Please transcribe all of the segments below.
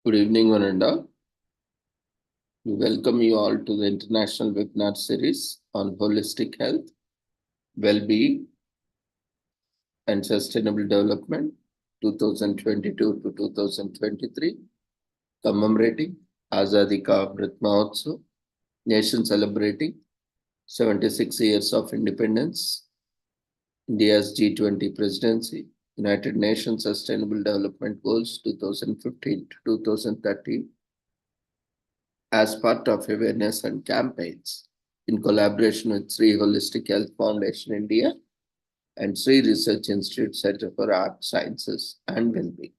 Good evening, Ananda. We welcome you all to the international webinar series on holistic health, well-being, and sustainable development 2022 to 2023, commemorating Azadi Ka Amrit Mahotsav, nation celebrating 76 years of independence, India's G20 presidency, United Nations Sustainable Development Goals 2015 to 2030, as part of awareness and campaigns in collaboration with Sri Holistic Health Foundation India and Sri Research Institute Center for Art, Sciences and Wellbeing.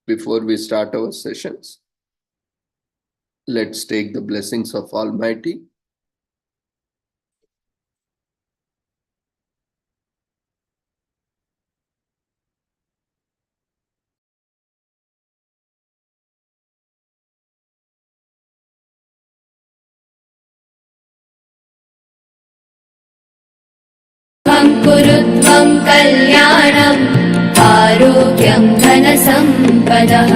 Before we start our sessions, let's take the blessings of Almighty. कुरुत्वं कल्याणम् आरोग्यं धनसम्पदः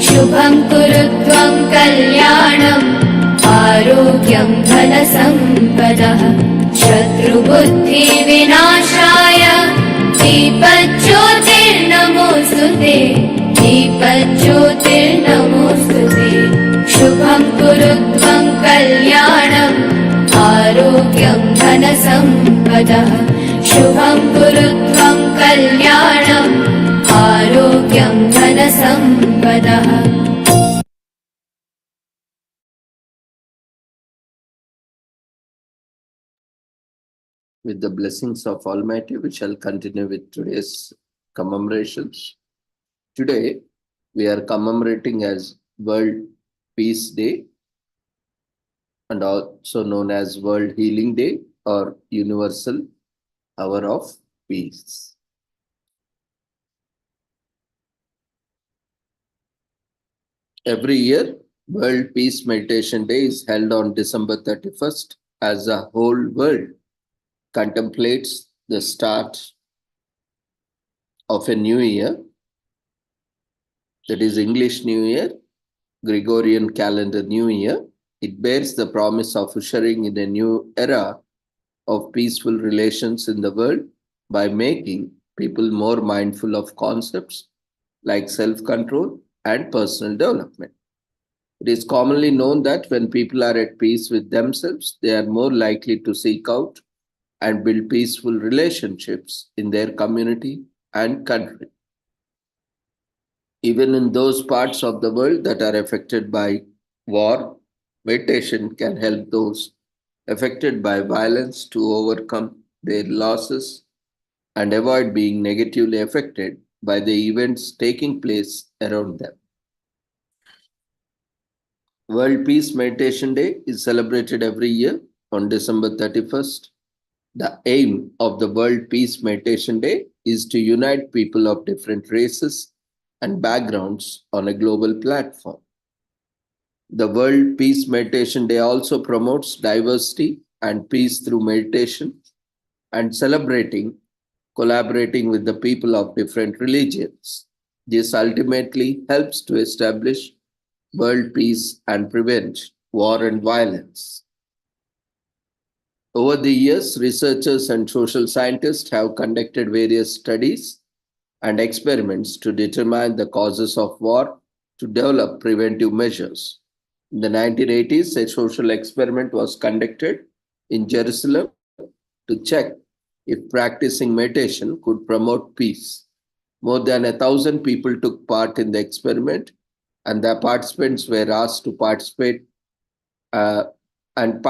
शुभं कुरुत्वं कल्याणम् आरोग्यं धनसम्पदः शत्रुबुद्धिविनाशाय दीपज्योतिर्नमोऽस्तुते दीपज्योतिर्नमोऽस्तुते शुभं कुरुत्वं कल्याणम् आरोग्यं धनसम्पदः शुभं कुरुत्वं कल्याणम् आरोग्यं धनसम्पदः. With the blessings of Almighty, we shall continue with today's commemorations. Today, we are commemorating as World Peace Day and also known as World Healing Day or Universal Hour of Peace. Every year, World Peace Meditation Day is held on December 31st as the whole world contemplates the start of a new year, that is English New Year, Gregorian calendar New Year. It bears the promise of ushering in a new era of peaceful relations in the world by making people more mindful of concepts like self-control and personal development. It is commonly known that when people are at peace with themselves, they are more likely to seek out and build peaceful relationships in their community and country. Even in those parts of the world that are affected by war, meditation can help those affected by violence to overcome their losses and avoid being negatively affected by the events taking place around them. World Peace Meditation Day is celebrated every year on December 31st. The aim of the World Peace Meditation Day is to unite people of different races and backgrounds on a global platform. The World Peace Meditation Day also promotes diversity and peace through meditation and collaborating with the people of different religions. This ultimately helps to establish world peace and prevent war and violence. Over the years, researchers and social scientists have conducted various studies and experiments to determine the causes of war to develop preventive measures. In the 1980s, a social experiment was conducted in Jerusalem to check if practicing meditation could promote peace. More than 1,000 people took part in the experiment, and the participants were asked to participate and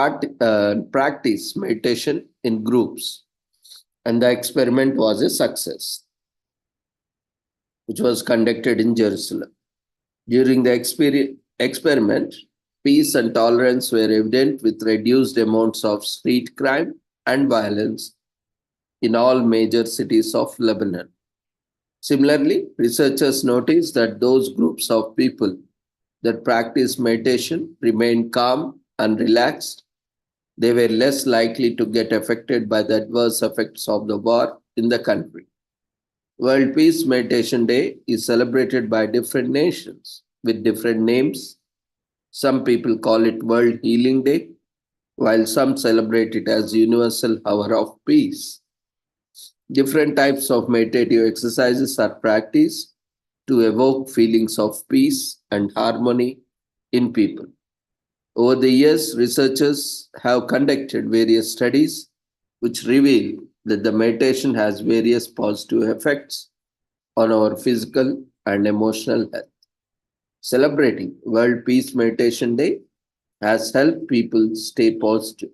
practice meditation in groups. And the experiment was a success, which was conducted in Jerusalem. During the experiment, peace and tolerance were evident with reduced amounts of street crime and violence in all major cities of Lebanon. Similarly, researchers noticed that those groups of people that practiced meditation remained calm and relaxed. They were less likely to get affected by the adverse effects of the war in the country. World Peace Meditation Day is celebrated by different nations with different names. Some people call it World Healing Day, while some celebrate it as Universal Hour of Peace. Different types of meditative exercises are practiced to evoke feelings of peace and harmony in people. Over the years, researchers have conducted various studies which reveal that the meditation has various positive effects on our physical and emotional health. Celebrating World Peace Meditation Day has helped people stay positive,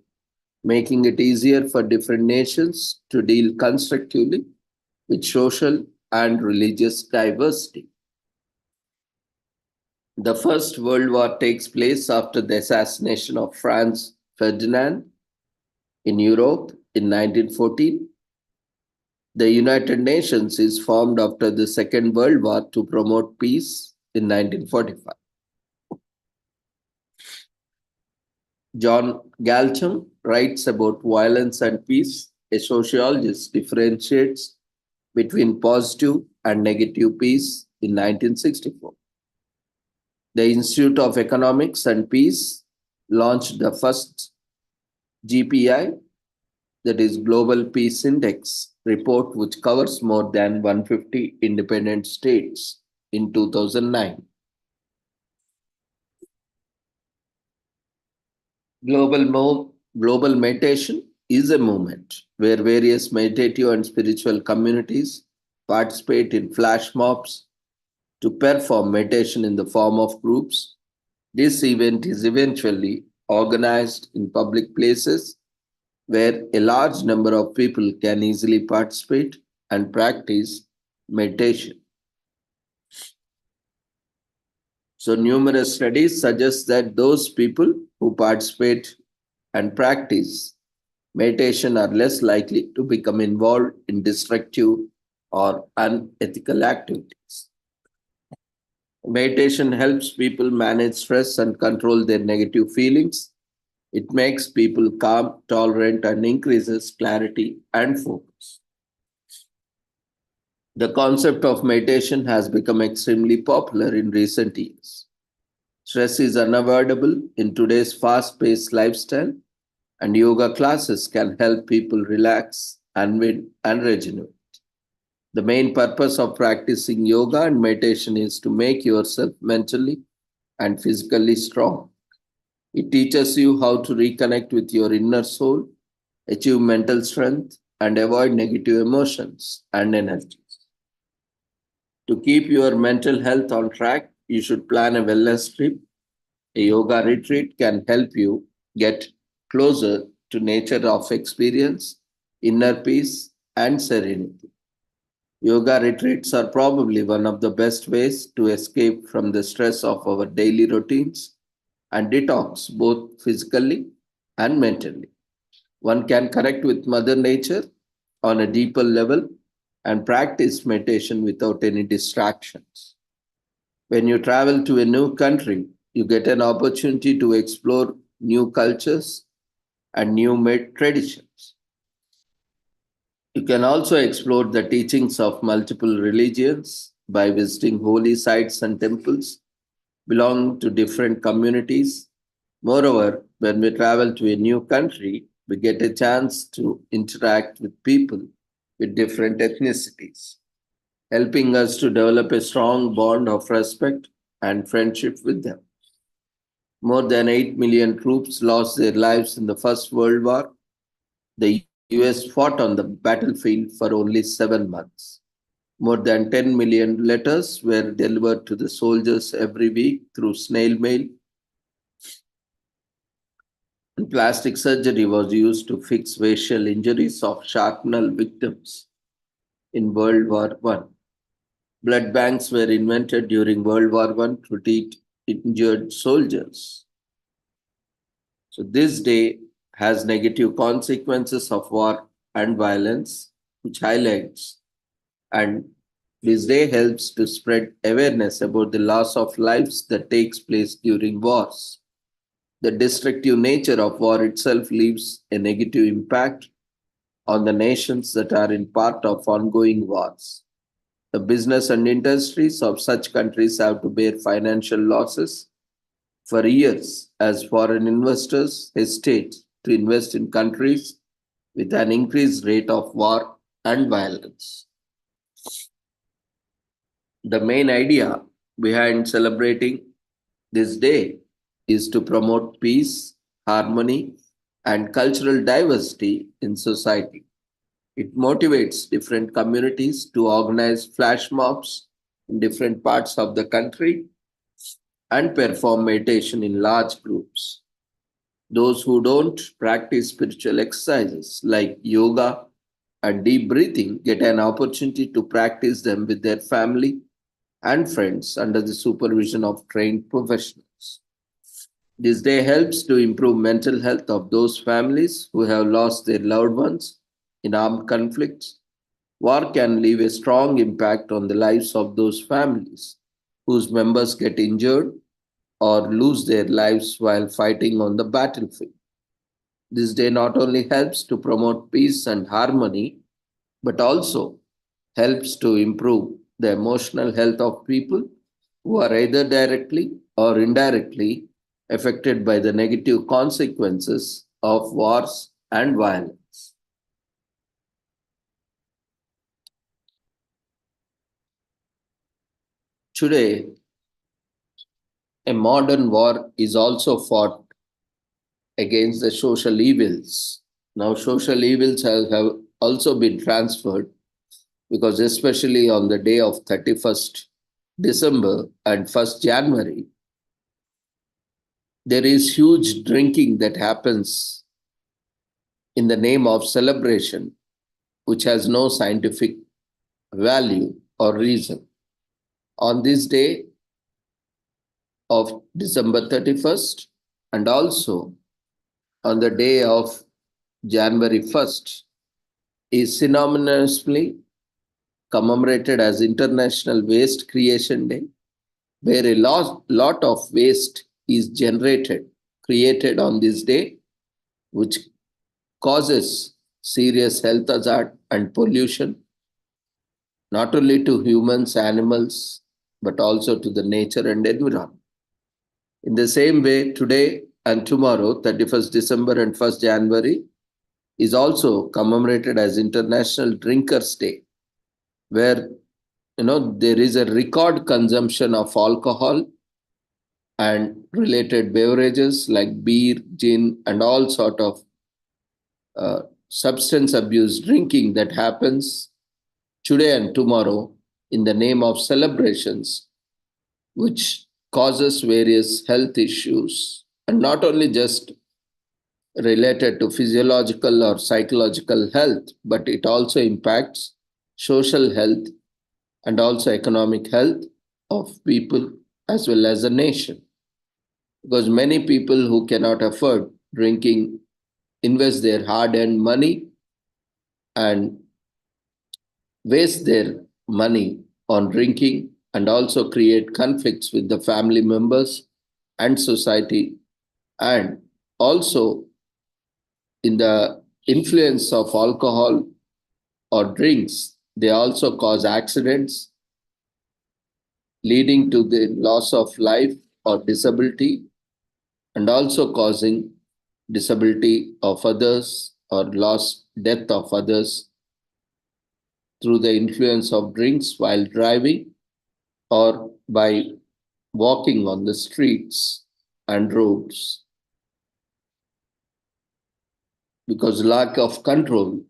making it easier for different nations to deal constructively with social and religious diversity. The First World War takes place after the assassination of Franz Ferdinand in Europe in 1914. The United Nations is formed after the Second World War to promote peace in 1945. John Galton writes about violence and peace. A sociologist differentiates between positive and negative peace in 1964. The Institute of Economics and Peace launched the first GPI, that is Global Peace Index report, which covers more than 150 independent states in 2009. Global meditation is a movement where various meditative and spiritual communities participate in flash mobs to perform meditation in the form of groups. This event is eventually organized in public places where a large number of people can easily participate and practice meditation. So, numerous studies suggest that those people who participate and practice meditation are less likely to become involved in destructive or unethical activities. Meditation helps people manage stress and control their negative feelings. It makes people calm, tolerant, and increases clarity and focus. The concept of meditation has become extremely popular in recent years. Stress is unavoidable in today's fast paced lifestyle, and yoga classes can help people relax, unwind, and regenerate. The main purpose of practicing yoga and meditation is to make yourself mentally and physically strong. It teaches you how to reconnect with your inner soul, achieve mental strength, and avoid negative emotions and energies. To keep your mental health on track, you should plan a wellness trip. A yoga retreat can help you get closer to nature of experience, inner peace, and serenity. Yoga retreats are probably one of the best ways to escape from the stress of our daily routines and detox both physically and mentally. One can connect with Mother Nature on a deeper level and practice meditation without any distractions. When you travel to a new country, you get an opportunity to explore new cultures and new traditions. You can also explore the teachings of multiple religions by visiting holy sites and temples belonging to different communities. Moreover, when we travel to a new country, we get a chance to interact with people with different ethnicities, helping us to develop a strong bond of respect and friendship with them. More than 8 million troops lost their lives in the First World War. The US fought on the battlefield for only 7 months. More than 10 million letters were delivered to the soldiers every week through snail mail, and plastic surgery was used to fix facial injuries of shrapnel victims in World War I. Blood banks were invented during World War I to treat injured soldiers. So, this day has negative consequences of war and violence, which highlights, and this day helps to spread awareness about the loss of lives that takes place during wars. The destructive nature of war itself leaves a negative impact on the nations that are in part of ongoing wars. The business and industries of such countries have to bear financial losses for years as foreign investors hesitate to invest in countries with an increased rate of war and violence. The main idea behind celebrating this day is to promote peace, harmony, and cultural diversity in society. It motivates different communities to organize flash mobs in different parts of the country and perform meditation in large groups. Those who don't practice spiritual exercises like yoga and deep breathing get an opportunity to practice them with their family and friends under the supervision of trained professionals. This day helps to improve mental health of those families who have lost their loved ones in armed conflicts. War can leave a strong impact on the lives of those families whose members get injured or lose their lives while fighting on the battlefield. This day not only helps to promote peace and harmony, but also helps to improve the emotional health of people who are either directly or indirectly affected by the negative consequences of wars and violence. Today, a modern war is also fought against the social evils. Now, social evils have also been transferred because, especially on the day of 31st December and 1st January, there is huge drinking that happens in the name of celebration, which has no scientific value or reason. On this day of December 31st, and also on the day of January 1st, is synonymously commemorated as International Waste Creation Day, where a lot of waste is created on this day, which causes serious health hazard and pollution, not only to humans, animals, but also to the nature and environment. In the same way, today and tomorrow, 31st December and 1st January, is also commemorated as International Drinkers Day, where there is a record consumption of alcohol and related beverages like beer, gin, and all sort of substance abuse drinking that happens today and tomorrow in the name of celebrations, which causes various health issues, and not only just related to physiological or psychological health, but it also impacts social health and also economic health of people as well as a nation. Because many people who cannot afford drinking invest their hard earned money and waste their money on drinking and also create conflicts with the family members and society, and also in the influence of alcohol or drinks, they also cause accidents leading to the loss of life or disability, and also causing disability of others or loss death of others through the influence of drinks while driving or by walking on the streets and roads, because lack of control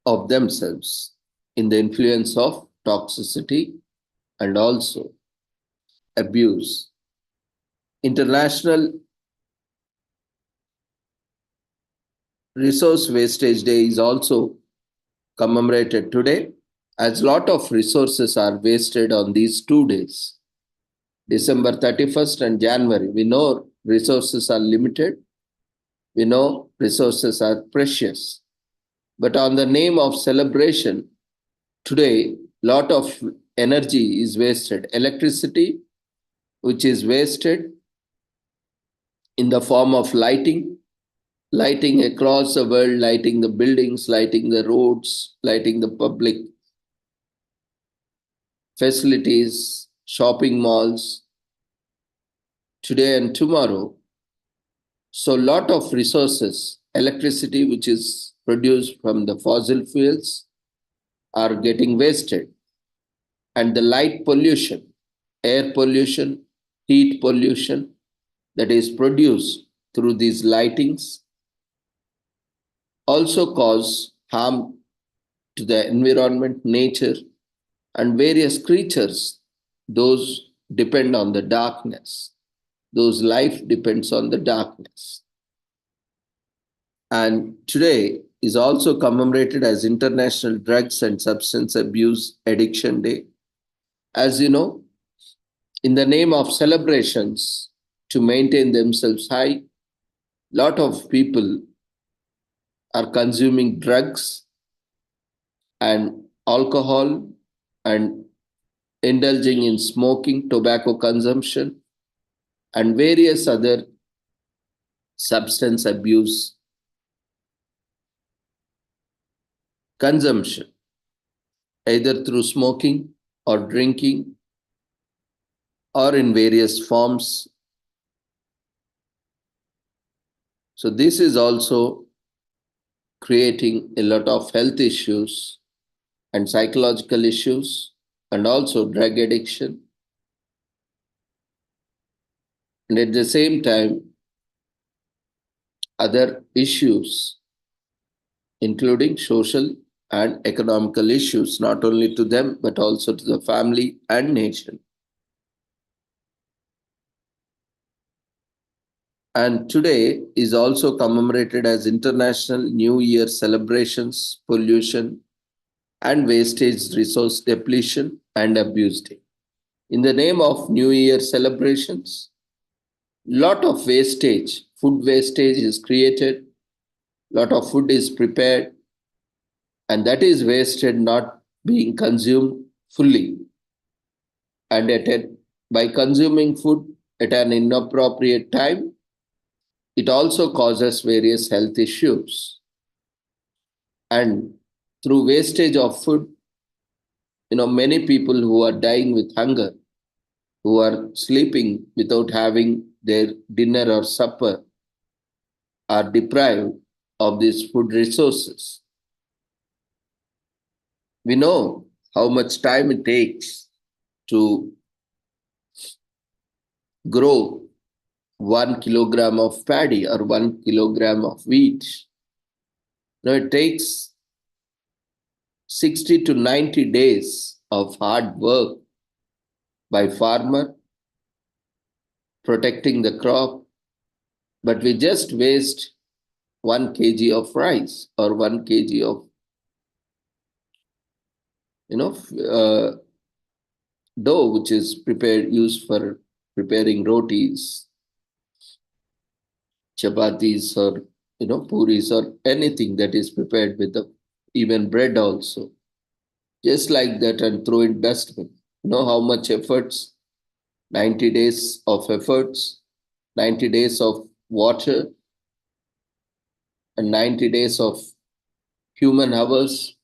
of themselves in the influence of toxicity and also abuse. International Resource Wastage Day is also commemorated today, as lot of resources are wasted on these 2 days, December 31st and January. We know resources are limited. We know resources are precious. But on the name of celebration, today, lot of energy is wasted. Electricity, which is wasted in the form of lighting across the world, lighting the buildings, lighting the roads, lighting the public facilities, shopping malls, today and tomorrow. So, lot of resources, electricity which is produced from the fossil fuels, are getting wasted, and the light pollution, air pollution, heat pollution that is produced through these lightings also cause harm to the environment, nature, and various creatures. Those depend on the darkness. Those life depends on the darkness. And today is also commemorated as International Drugs and Substance Abuse Addiction Day. As you know, in the name of celebrations to maintain themselves high, lot of people are consuming drugs and alcohol and indulging in smoking, tobacco consumption, and various other substance abuse consumption, either through smoking or drinking or in various forms. So, this is also creating a lot of health issues and psychological issues, and also drug addiction. And at the same time, other issues, including social and economical issues, not only to them, but also to the family and nation. And today is also commemorated as International New Year celebrations, pollution, and wastage resource depletion and abuse day. In the name of New Year celebrations, lot of wastage, food wastage is created, lot of food is prepared, and that is wasted, not being consumed fully. And by consuming food at an inappropriate time, it also causes various health issues. And through wastage of food, many people who are dying with hunger, who are sleeping without having their dinner or supper, are deprived of these food resources. We know how much time it takes to grow 1 kilogram of paddy or 1 kilogram of wheat. Now it takes 60 to 90 days of hard work by farmer protecting the crop, but we just waste 1 kg of rice or 1 kg of dough, which is prepared used for preparing rotis, chapatis, or puris, or anything that is prepared with the even bread also, just like that, and throw in dustbin. How much efforts, 90 days of efforts, 90 days of water, and 90 days of human hours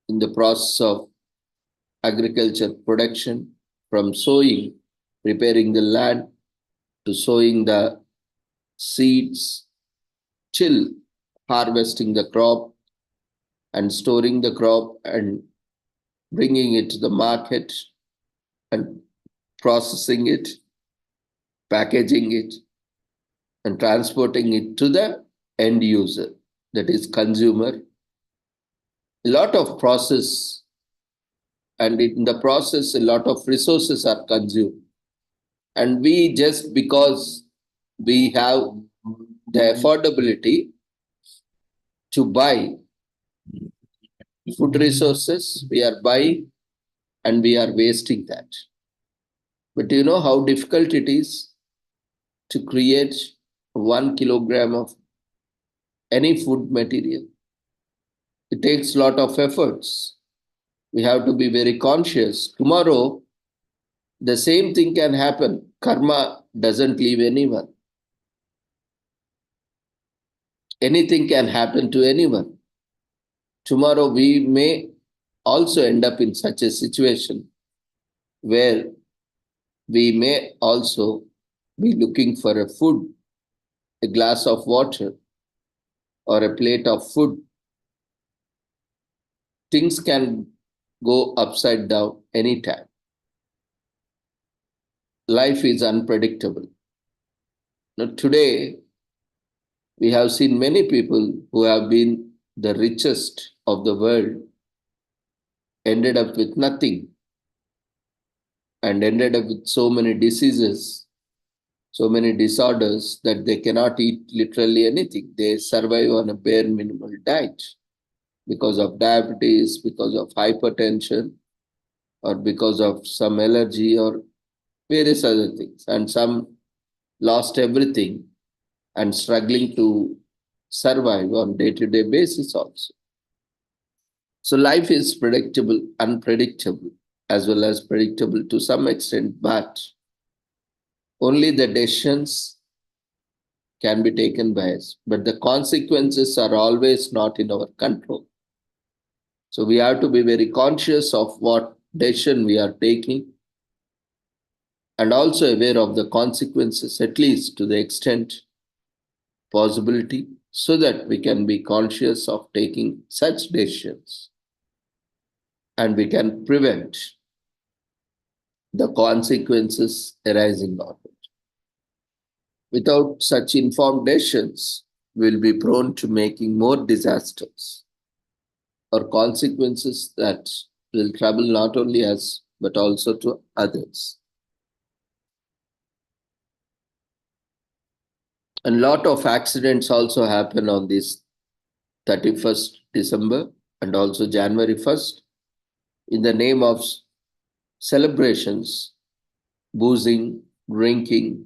in the process of agriculture production, from sowing, preparing the land, to sowing the seeds, till harvesting the crop and storing the crop and bringing it to the market and processing it, packaging it, and transporting it to the end user, that is consumer. A lot of process, and in the process a lot of resources are consumed, and we, just because we have the affordability to buy food resources, we are buying and we are wasting that. But you know how difficult it is to create 1 kilogram of any food material. It takes a lot of efforts. We have to be very conscious. Tomorrow, the same thing can happen. Karma doesn't leave anyone. Anything can happen to anyone. Tomorrow, we may also end up in such a situation where we may also be looking for a food, a glass of water, or a plate of food. Things can go upside down anytime. Life is unpredictable. Now, today, we have seen many people who have been the richest of the world ended up with nothing and ended up with so many diseases, so many disorders that they cannot eat literally anything. They survive on a bare minimal diet because of diabetes, because of hypertension, or because of some allergy or various other things. And some lost everything and struggling to survive on day-to-day basis also. So life is predictable, unpredictable, as well as predictable to some extent, but only the decisions can be taken by us. But the consequences are always not in our control. So we have to be very conscious of what decision we are taking and also aware of the consequences, at least to the extent possibility, so that we can be conscious of taking such decisions and we can prevent the consequences arising of it. Without such informed decisions, we'll be prone to making more disasters or consequences that will trouble not only us but also to others. And lot of accidents also happen on this 31st December and also January 1st in the name of celebrations, boozing, drinking,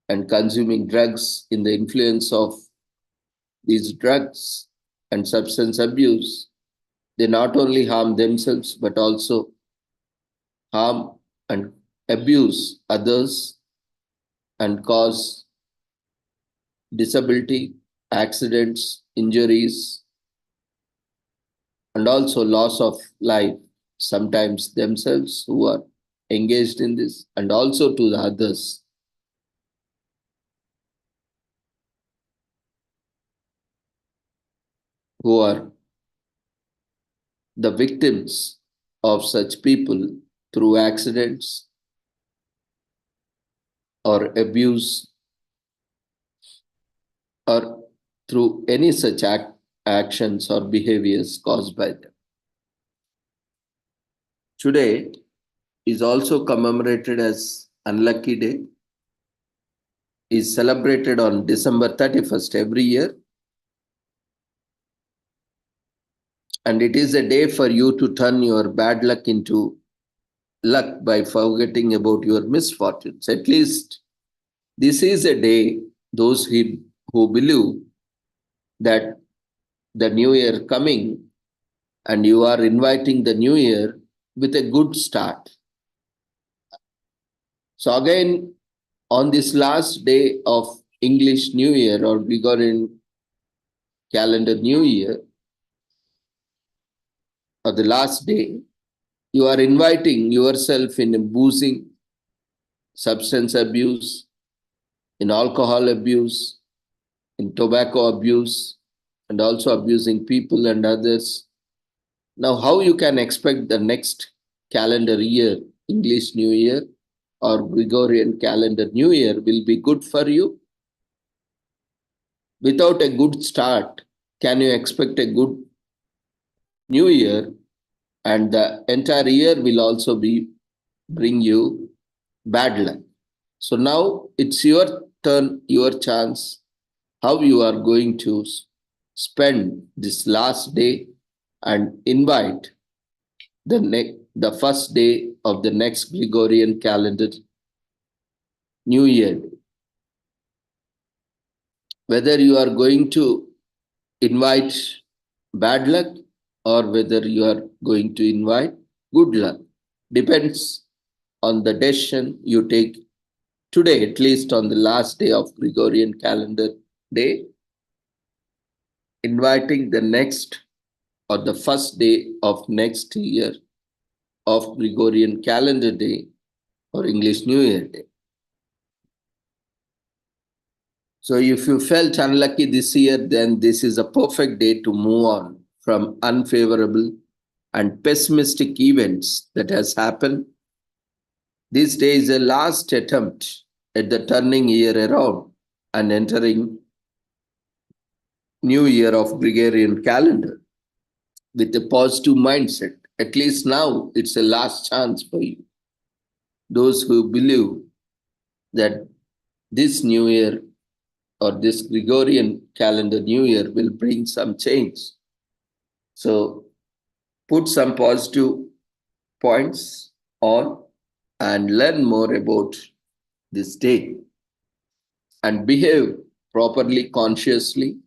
and consuming drugs in the influence of these drugs and substance abuse. They not only harm themselves but also harm and abuse others and cause disability, accidents, injuries, and also loss of life, sometimes themselves who are engaged in this, and also to the others. Who are the victims of such people through accidents or abuse or through any such actions or behaviors caused by them. Today is also commemorated as Unlucky Day, is celebrated on December 31st every year. And it is a day for you to turn your bad luck into luck by forgetting about your misfortunes. At least this is a day those who believe that the new year coming and you are inviting the new year with a good start. So again, on this last day of English New Year or Gregorian calendar New Year, or the last day, you are inviting yourself in boozing, substance abuse, in alcohol abuse, in tobacco abuse, and also abusing people and others. Now, how you can expect the next calendar year, English New Year or Gregorian calendar New Year will be good for you? Without a good start, can you expect a good New Year? And the entire year will also be bring you bad luck. So now it's your turn, your chance, how you are going to spend this last day and invite the first day of the next Gregorian calendar New Year. Whether you are going to invite bad luck or whether you are going to invite good luck depends on the decision you take today, at least on the last day of Gregorian calendar day, inviting the next or the first day of next year of Gregorian Calendar Day or English New Year Day. So if you felt unlucky this year, then this is a perfect day to move on from unfavorable and pessimistic events that has happened. This day is a last attempt at the turning year around and entering new year of Gregorian calendar with a positive mindset. At least now it's a last chance for you. Those who believe that this new year or this Gregorian calendar new year will bring some change. So put some positive points on and learn more about this day and behave properly, consciously,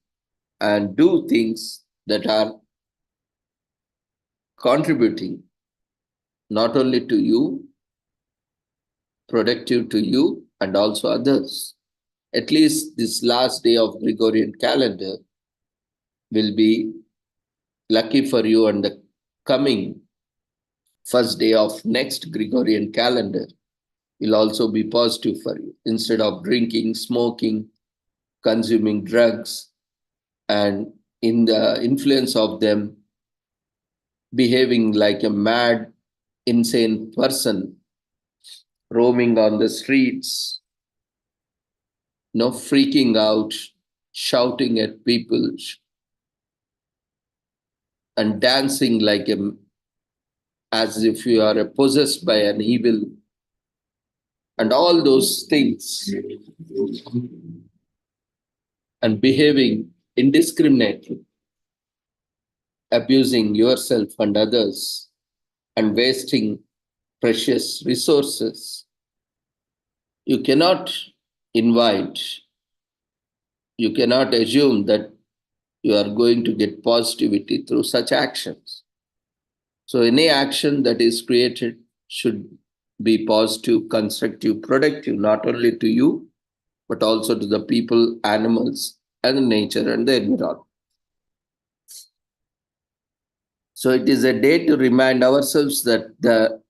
and do things that are contributing not only to you, productive to you, and also others. At least this last day of Gregorian calendar will be lucky for you, and the coming first day of next Gregorian calendar will also be positive for you. Instead of drinking, smoking, consuming drugs, and in the influence of them, behaving like a mad, insane person, roaming on the streets, freaking out, shouting at people, and dancing like as if you are possessed by an evil, and all those things, and behaving indiscriminately, abusing yourself and others, and wasting precious resources. You cannot invite, you cannot assume that you are going to get positivity through such actions. So, any action that is created should be positive, constructive, productive, not only to you, but also to the people, animals, and the nature and the environment. So, it is a day to remind ourselves that the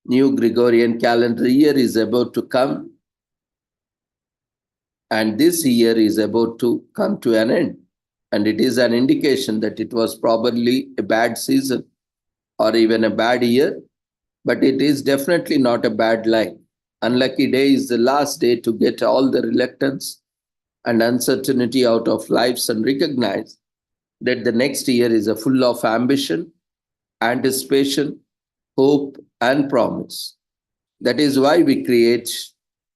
new Gregorian calendar year is about to come, and this year is about to come to an end. And it is an indication that it was probably a bad season or even a bad year, but it is definitely not a bad life. Unlucky day is the last day to get all the reluctance and uncertainty out of lives and recognize that the next year is a full of ambition, anticipation, hope, and promise. That is why we create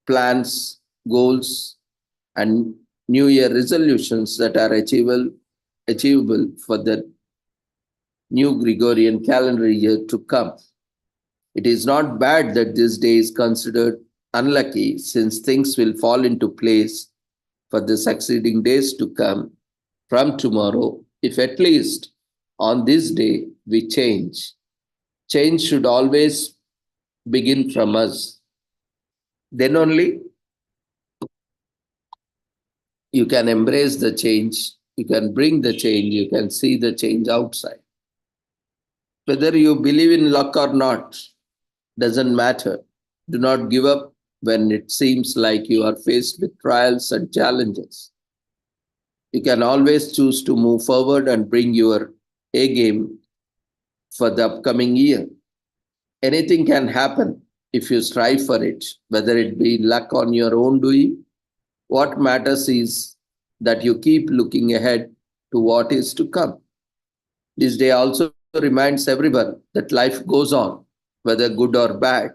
plans, goals, and New Year resolutions that are achievable for the new Gregorian calendar year to come. It is not bad that this day is considered unlucky, since things will fall into place for the succeeding days to come from tomorrow, if at least on this day we change. Change should always begin from us. Then only you can embrace the change, you can bring the change, you can see the change outside. Whether you believe in luck or not doesn't matter. Do not give up when it seems like you are faced with trials and challenges. You can always choose to move forward and bring your A game for the upcoming year. Anything can happen if you strive for it, whether it be luck on your own doing. What matters is that you keep looking ahead to what is to come. This day also reminds everyone that life goes on, whether good or bad,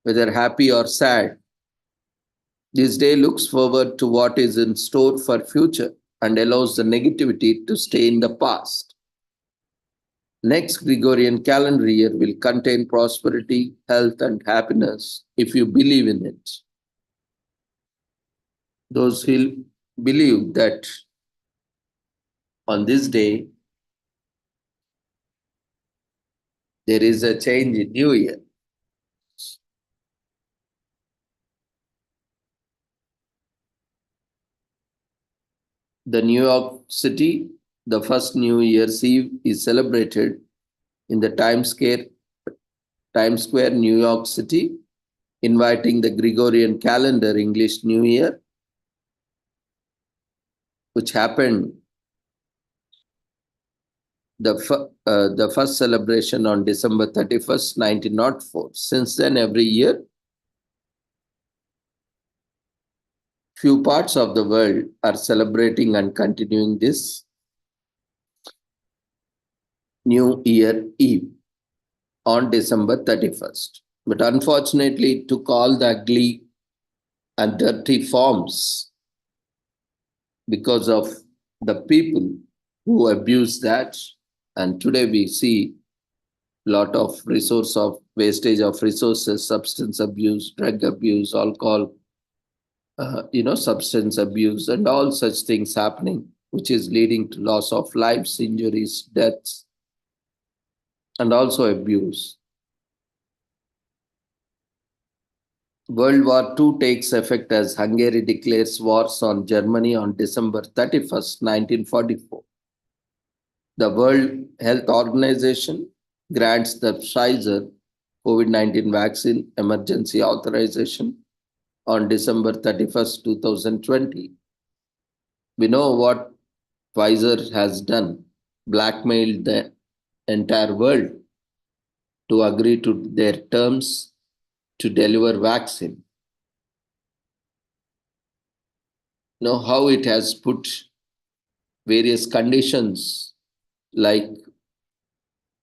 whether happy or sad. This day looks forward to what is in store for future and allows the negativity to stay in the past. Next Gregorian calendar year will contain prosperity, health, and happiness if you believe in it. Those who believe that on this day there is a change in New Year. The New York City, the first New Year's Eve is celebrated in the Times Square Times Square, New York City, inviting the Gregorian calendar English New Year, which happened the first celebration on December 31st, 1904. Since then, every year, few parts of the world are celebrating and continuing this New Year Eve on December 31st. But unfortunately, it took all the ugly and dirty forms because of the people who abuse that. And today we see a lot of resource of wastage of resources, substance abuse, drug abuse, alcohol, substance abuse, and all such things happening, which is leading to loss of lives, injuries, deaths, and also abuse. World War II takes effect as Hungary declares wars on Germany on December 31st, 1944. The World Health Organization grants the Pfizer COVID-19 vaccine emergency authorization on December 31st, 2020. We know what Pfizer has done, blackmailed the entire world to agree to their terms to deliver vaccine. Know how it has put various conditions, like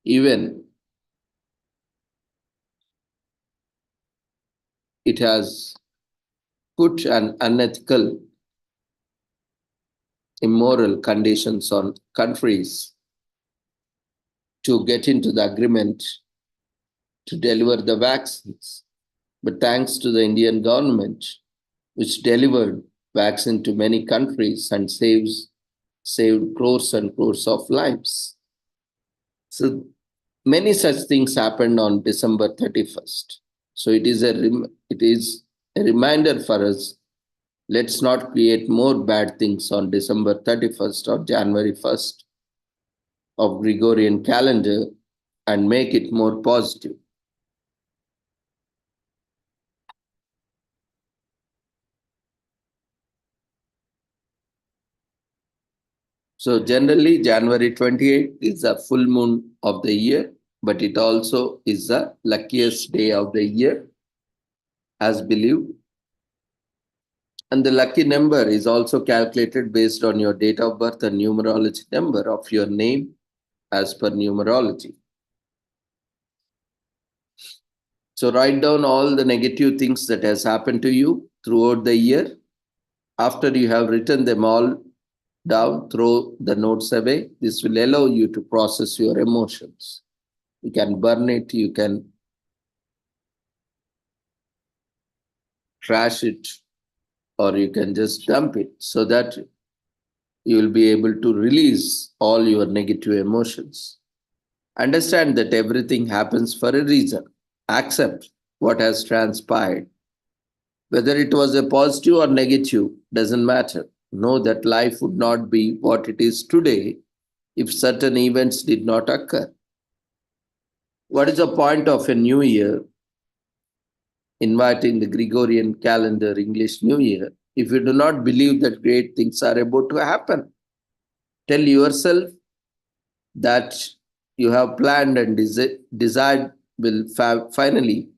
even it has put an unethical, immoral conditions on countries to get into the agreement to deliver the vaccines. But thanks to the Indian government, which delivered vaccine to many countries and saved crores and crores of lives. So many such things happened on December 31st. So it is a reminder for us. Let's not create more bad things on December 31st or January 1st of Gregorian calendar and make it more positive. So generally, January 28th is a full moon of the year, but it also is the luckiest day of the year, as believed. And the lucky number is also calculated based on your date of birth and numerology number of your name as per numerology. So write down all the negative things that has happened to you throughout the year. After you have written them all down, throw the notes away. This will allow you to process your emotions. You can burn it, you can trash it, or you can just dump it so that you will be able to release all your negative emotions. Understand that everything happens for a reason. Accept what has transpired. Whether it was a positive or negative doesn't matter. Know that life would not be what it is today if certain events did not occur. What is the point of a new year, inviting the Gregorian calendar English New Year, if you do not believe that great things are about to happen? Tell yourself that you have planned and desired will finally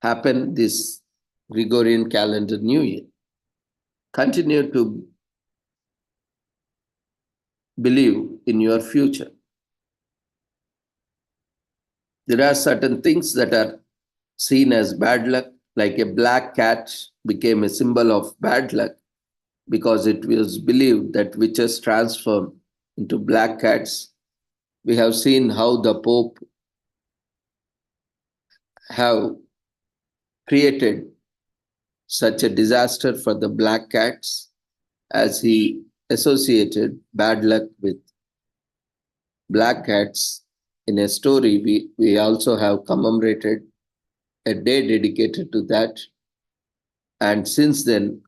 happen this Gregorian calendar New Year. Continue to believe in your future. There are certain things that are seen as bad luck, like a black cat became a symbol of bad luck because it was believed that witches transform into black cats. We have seen how the Pope have created such a disaster for the black cats as he associated bad luck with black cats. In a story, we also have commemorated a day dedicated to that. And since then,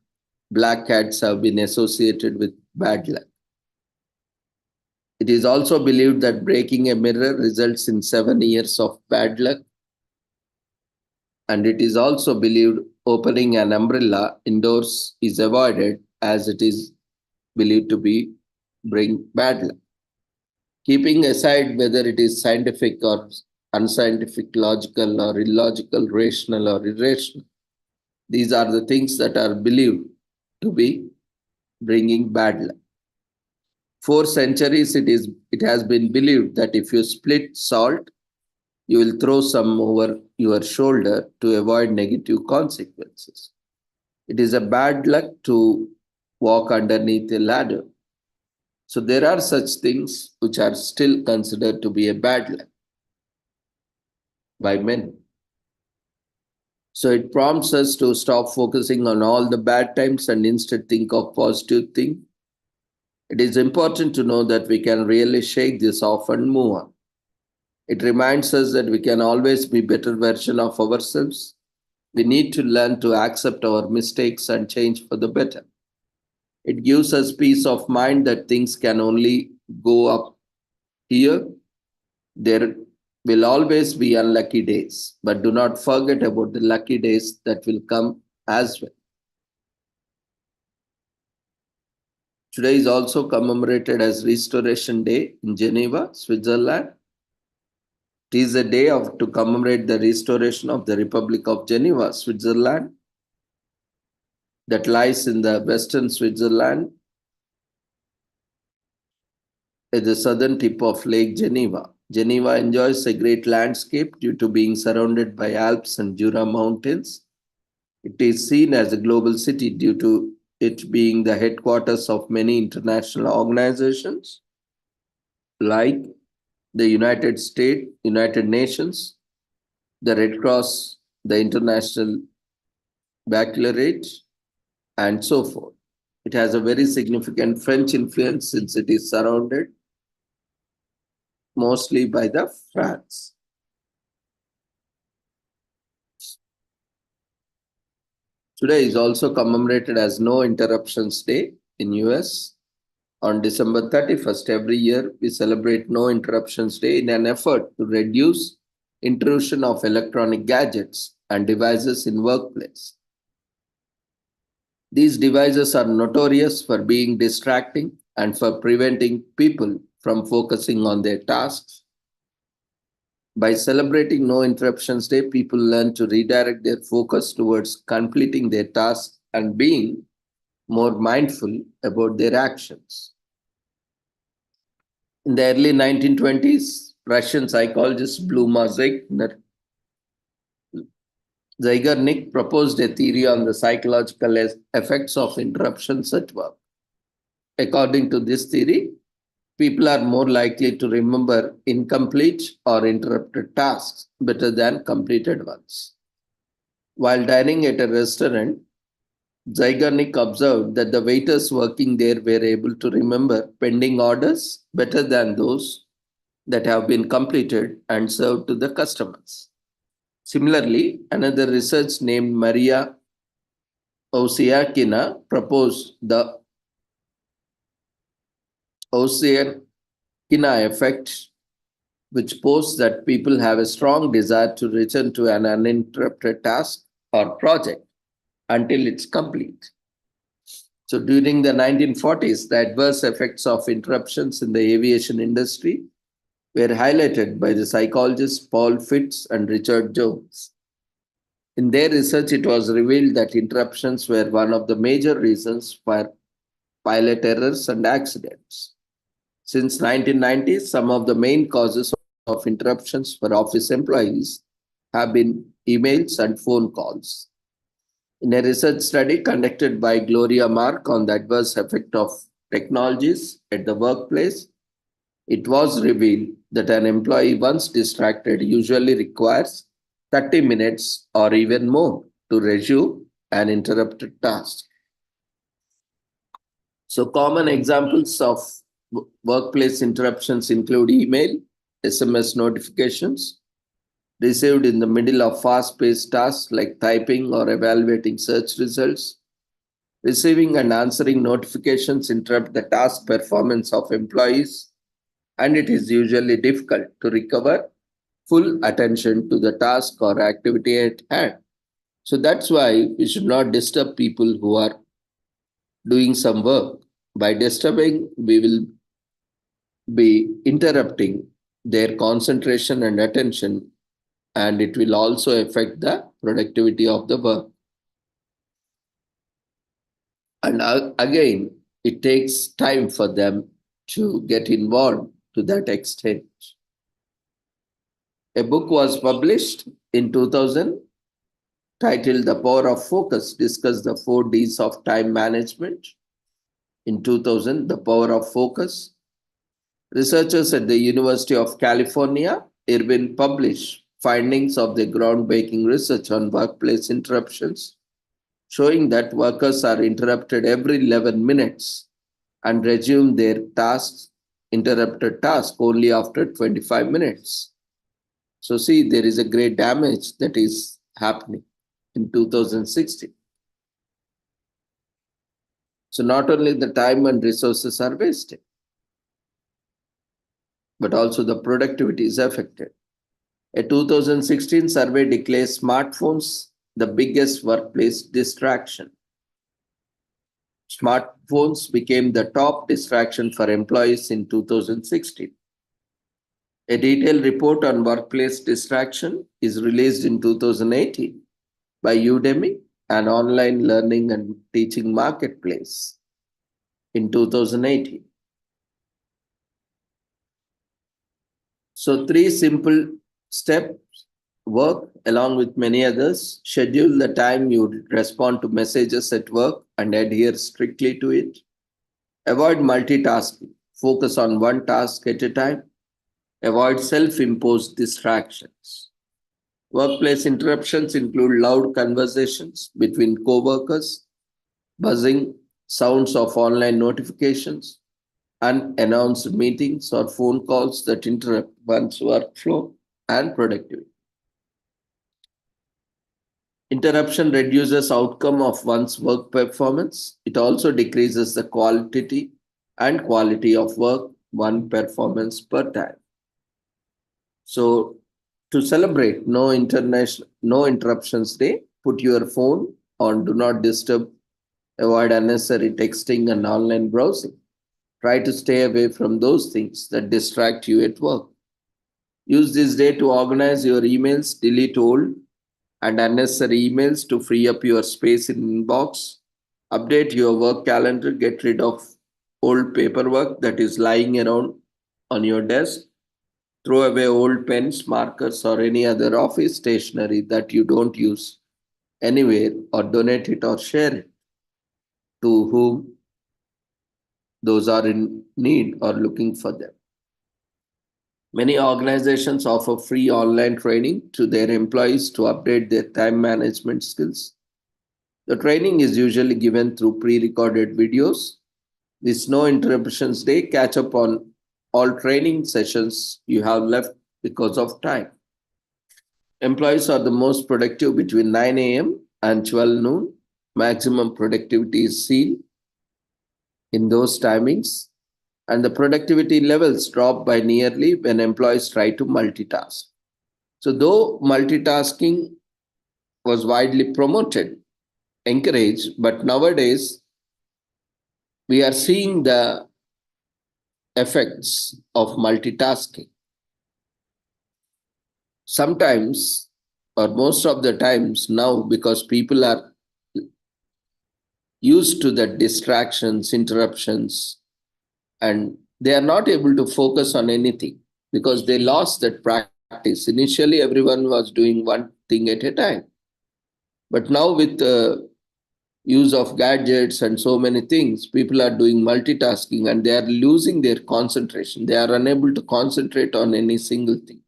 black cats have been associated with bad luck. It is also believed that breaking a mirror results in 7 years of bad luck. and it is also believed opening an umbrella indoors is avoided as it is believed to be bring bad luck. Keeping aside whether it is scientific or unscientific, logical or illogical, rational or irrational, these are the things that are believed to be bringing bad luck. For centuries, it has been believed that if you split salt, you will throw some over your shoulder to avoid negative consequences. It is a bad luck to walk underneath a ladder. So there are such things which are still considered to be a bad luck by many. So it prompts us to stop focusing on all the bad times and instead think of positive things. It is important to know that we can really shake this off and move on. It reminds us that we can always be better version of ourselves. We need to learn to accept our mistakes and change for the better. It gives us peace of mind that things can only go up here. There will always be unlucky days, but do not forget about the lucky days that will come as well. Today is also commemorated as Restoration Day in Geneva, Switzerland. It is a day to commemorate the restoration of the Republic of Geneva, Switzerland, that lies in the western Switzerland at the southern tip of Lake Geneva. Geneva enjoys a great landscape due to being surrounded by Alps and Jura Mountains. It is seen as a global city due to it being the headquarters of many international organizations like the United States, United Nations, the Red Cross, the International Baccalaureate, and so forth. It has a very significant French influence since it is surrounded mostly by the France. Today is also commemorated as No Interruptions Day in US. On December 31st every year, we celebrate No Interruptions Day in an effort to reduce intrusion of electronic gadgets and devices in workplace. These devices are notorious for being distracting and for preventing people from focusing on their tasks. By celebrating No Interruptions Day, people learn to redirect their focus towards completing their tasks and being more mindful about their actions. In the early 1920s, Russian psychologist Bluma Zeigarnik proposed a theory on the psychological effects of interruptions at work. According to this theory, people are more likely to remember incomplete or interrupted tasks better than completed ones. While dining at a restaurant, Zeigarnik observed that the waiters working there were able to remember pending orders better than those that have been completed and served to the customers. Similarly, another research named Maria Osiakina proposed the Osiakina effect, which posed that people have a strong desire to return to an uninterrupted task or project until it's complete. So during the 1940s, the adverse effects of interruptions in the aviation industry were highlighted by the psychologists Paul Fitts and Richard Jones. In their research, it was revealed that interruptions were one of the major reasons for pilot errors and accidents. Since 1990, some of the main causes of interruptions for office employees have been emails and phone calls. In a research study conducted by Gloria Mark on the adverse effect of technologies at the workplace, it was revealed that an employee once distracted usually requires 30 minutes or even more to resume an interrupted task. So common examples of workplace interruptions include email, SMS notifications, received in the middle of fast-paced tasks like typing or evaluating search results. Receiving and answering notifications interrupt the task performance of employees, and it is usually difficult to recover full attention to the task or activity at hand. So that's why we should not disturb people who are doing some work. By disturbing, we will be interrupting their concentration and attention, and it will also affect the productivity of the work. And again, it takes time for them to get involved to that extent. A book was published in 2000 titled The Power of Focus, discussed the 4 Ds of time management. In 2000, The Power of Focus. Researchers at the University of California, Irvine, published findings of the groundbreaking research on workplace interruptions, showing that workers are interrupted every 11 minutes and resume their tasks, interrupted task only after 25 minutes. So, see, there is a great damage that is happening in 2016. So, not only the time and resources are wasted, but also the productivity is affected. A 2016 survey declares smartphones the biggest workplace distraction. Smartphones became the top distraction for employees in 2016. A detailed report on workplace distraction is released in 2018 by Udemy, an online learning and teaching marketplace, in 2018. So, 3 simple steps work along with many others. Schedule the time you respond to messages at work and adhere strictly to it. Avoid multitasking. Focus on one task at a time. Avoid self imposed distractions. Workplace interruptions include loud conversations between co workers, buzzing, sounds of online notifications, unannounced meetings or phone calls that interrupt one's workflow and productivity. Interruption reduces outcome of one's work performance. It also decreases the quantity and quality of work one performance per time. So to celebrate no interruptions day, put your phone on do not disturb, avoid unnecessary texting and online browsing. Try to stay away from those things that distract you at work. Use this day to organize your emails, delete old and unnecessary emails to free up your space in inbox. Update your work calendar, get rid of old paperwork that is lying around on your desk. Throw away old pens, markers, or any other office stationery that you don't use anywhere, or donate it or share it to whom those are in need or looking for them. Many organizations offer free online training to their employees to update their time management skills. The training is usually given through pre recorded videos. This No Interruptions Day, catch up on all training sessions you have left because of time. Employees are the most productive between 9 a.m. and 12 noon. Maximum productivity is seen in those timings, and the productivity levels drop by nearly when employees try to multitask. So, though multitasking was widely promoted, encouraged, but nowadays we are seeing the effects of multitasking. Sometimes, or most of the times now, because people are used to the distractions, interruptions, and they are not able to focus on anything because they lost that practice. Initially, everyone was doing one thing at a time. But now, with the use of gadgets and so many things, people are doing multitasking and they are losing their concentration. They are unable to concentrate on any single thing.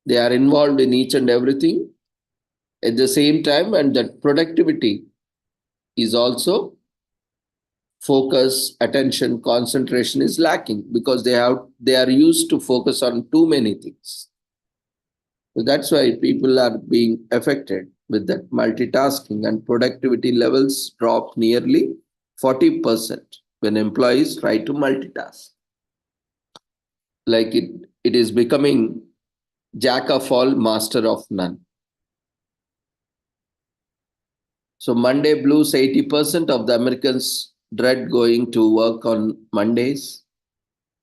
They are involved in each and everything at the same time, and that productivity is also focus, attention, concentration is lacking because they are used to focus on too many things. So that's why people are being affected with that multitasking, and productivity levels drop nearly 40% when employees try to multitask. Like it is becoming Jack of all, master of none. So Monday blues, 80% of the Americans dread going to work on Mondays,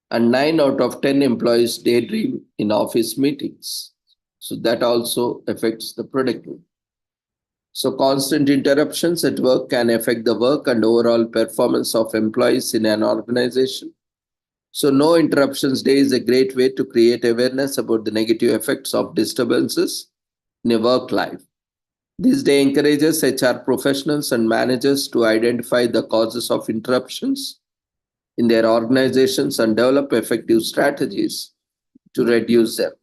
and 9 out of 10 employees daydream in office meetings. So that also affects the productivity. So constant interruptions at work can affect the work and overall performance of employees in an organization. So no interruptions day is a great way to create awareness about the negative effects of disturbances in a work life. This day encourages HR professionals and managers to identify the causes of interruptions in their organizations and develop effective strategies to reduce them.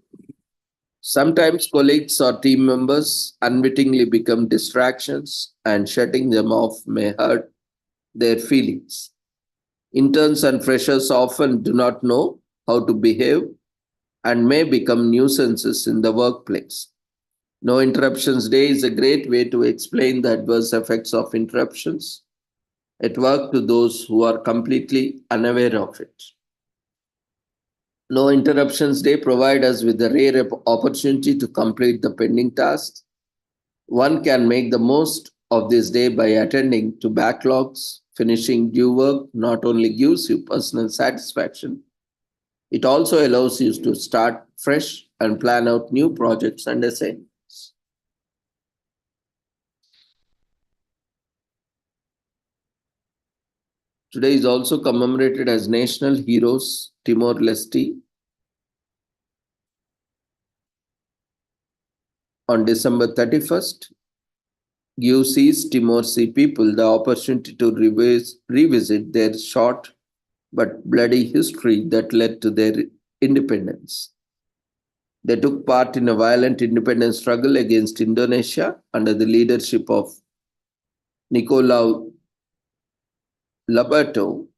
Sometimes colleagues or team members unwittingly become distractions, and shutting them off may hurt their feelings. Interns and freshers often do not know how to behave and may become nuisances in the workplace. No Interruptions Day is a great way to explain the adverse effects of interruptions at work to those who are completely unaware of it. No Interruptions Day provide us with a rare opportunity to complete the pending tasks. One can make the most of this day by attending to backlogs. Finishing due work not only gives you personal satisfaction, it also allows you to start fresh and plan out new projects and assignments. Today is also commemorated as National Heroes Timor-Leste on December 31st. Gives East Timor Sea people the opportunity to revisit their short but bloody history that led to their independence. They took part in a violent independence struggle against Indonesia under the leadership of Nicolau Labato,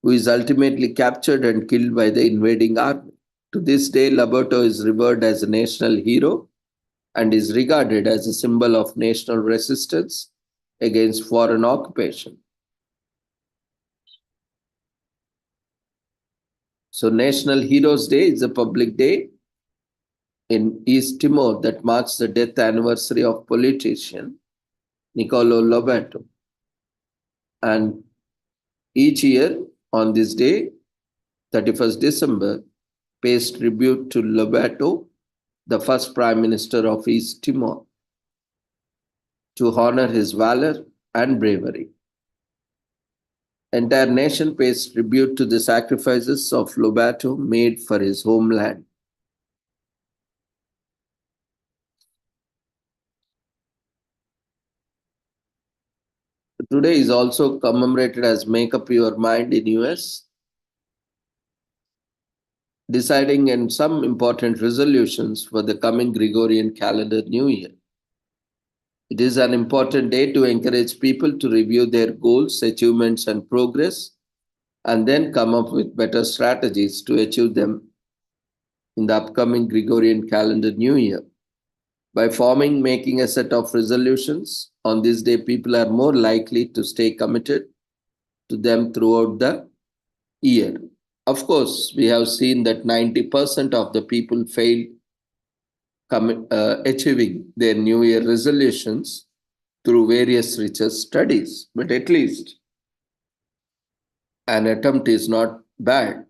who is ultimately captured and killed by the invading army. To this day, Labato is revered as a national hero and is regarded as a symbol of national resistance against foreign occupation. So, National Heroes Day is a public day in East Timor that marks the death anniversary of politician Niccolo Lobato. And each year on this day, 31st December, pays tribute to Lobato, the first Prime Minister of East Timor, to honor his valor and bravery. Entire nation pays tribute to the sacrifices of Lobato made for his homeland. Today is also commemorated as Make Up Your Mind in US, deciding on some important resolutions for the coming Gregorian calendar new year. It is an important day to encourage people to review their goals, achievements, and progress, and then come up with better strategies to achieve them in the upcoming Gregorian calendar new year. By making a set of resolutions, on this day, people are more likely to stay committed to them throughout the year. Of course, we have seen that 90% of the people fail achieving their New Year resolutions through various research studies, but at least an attempt is not bad.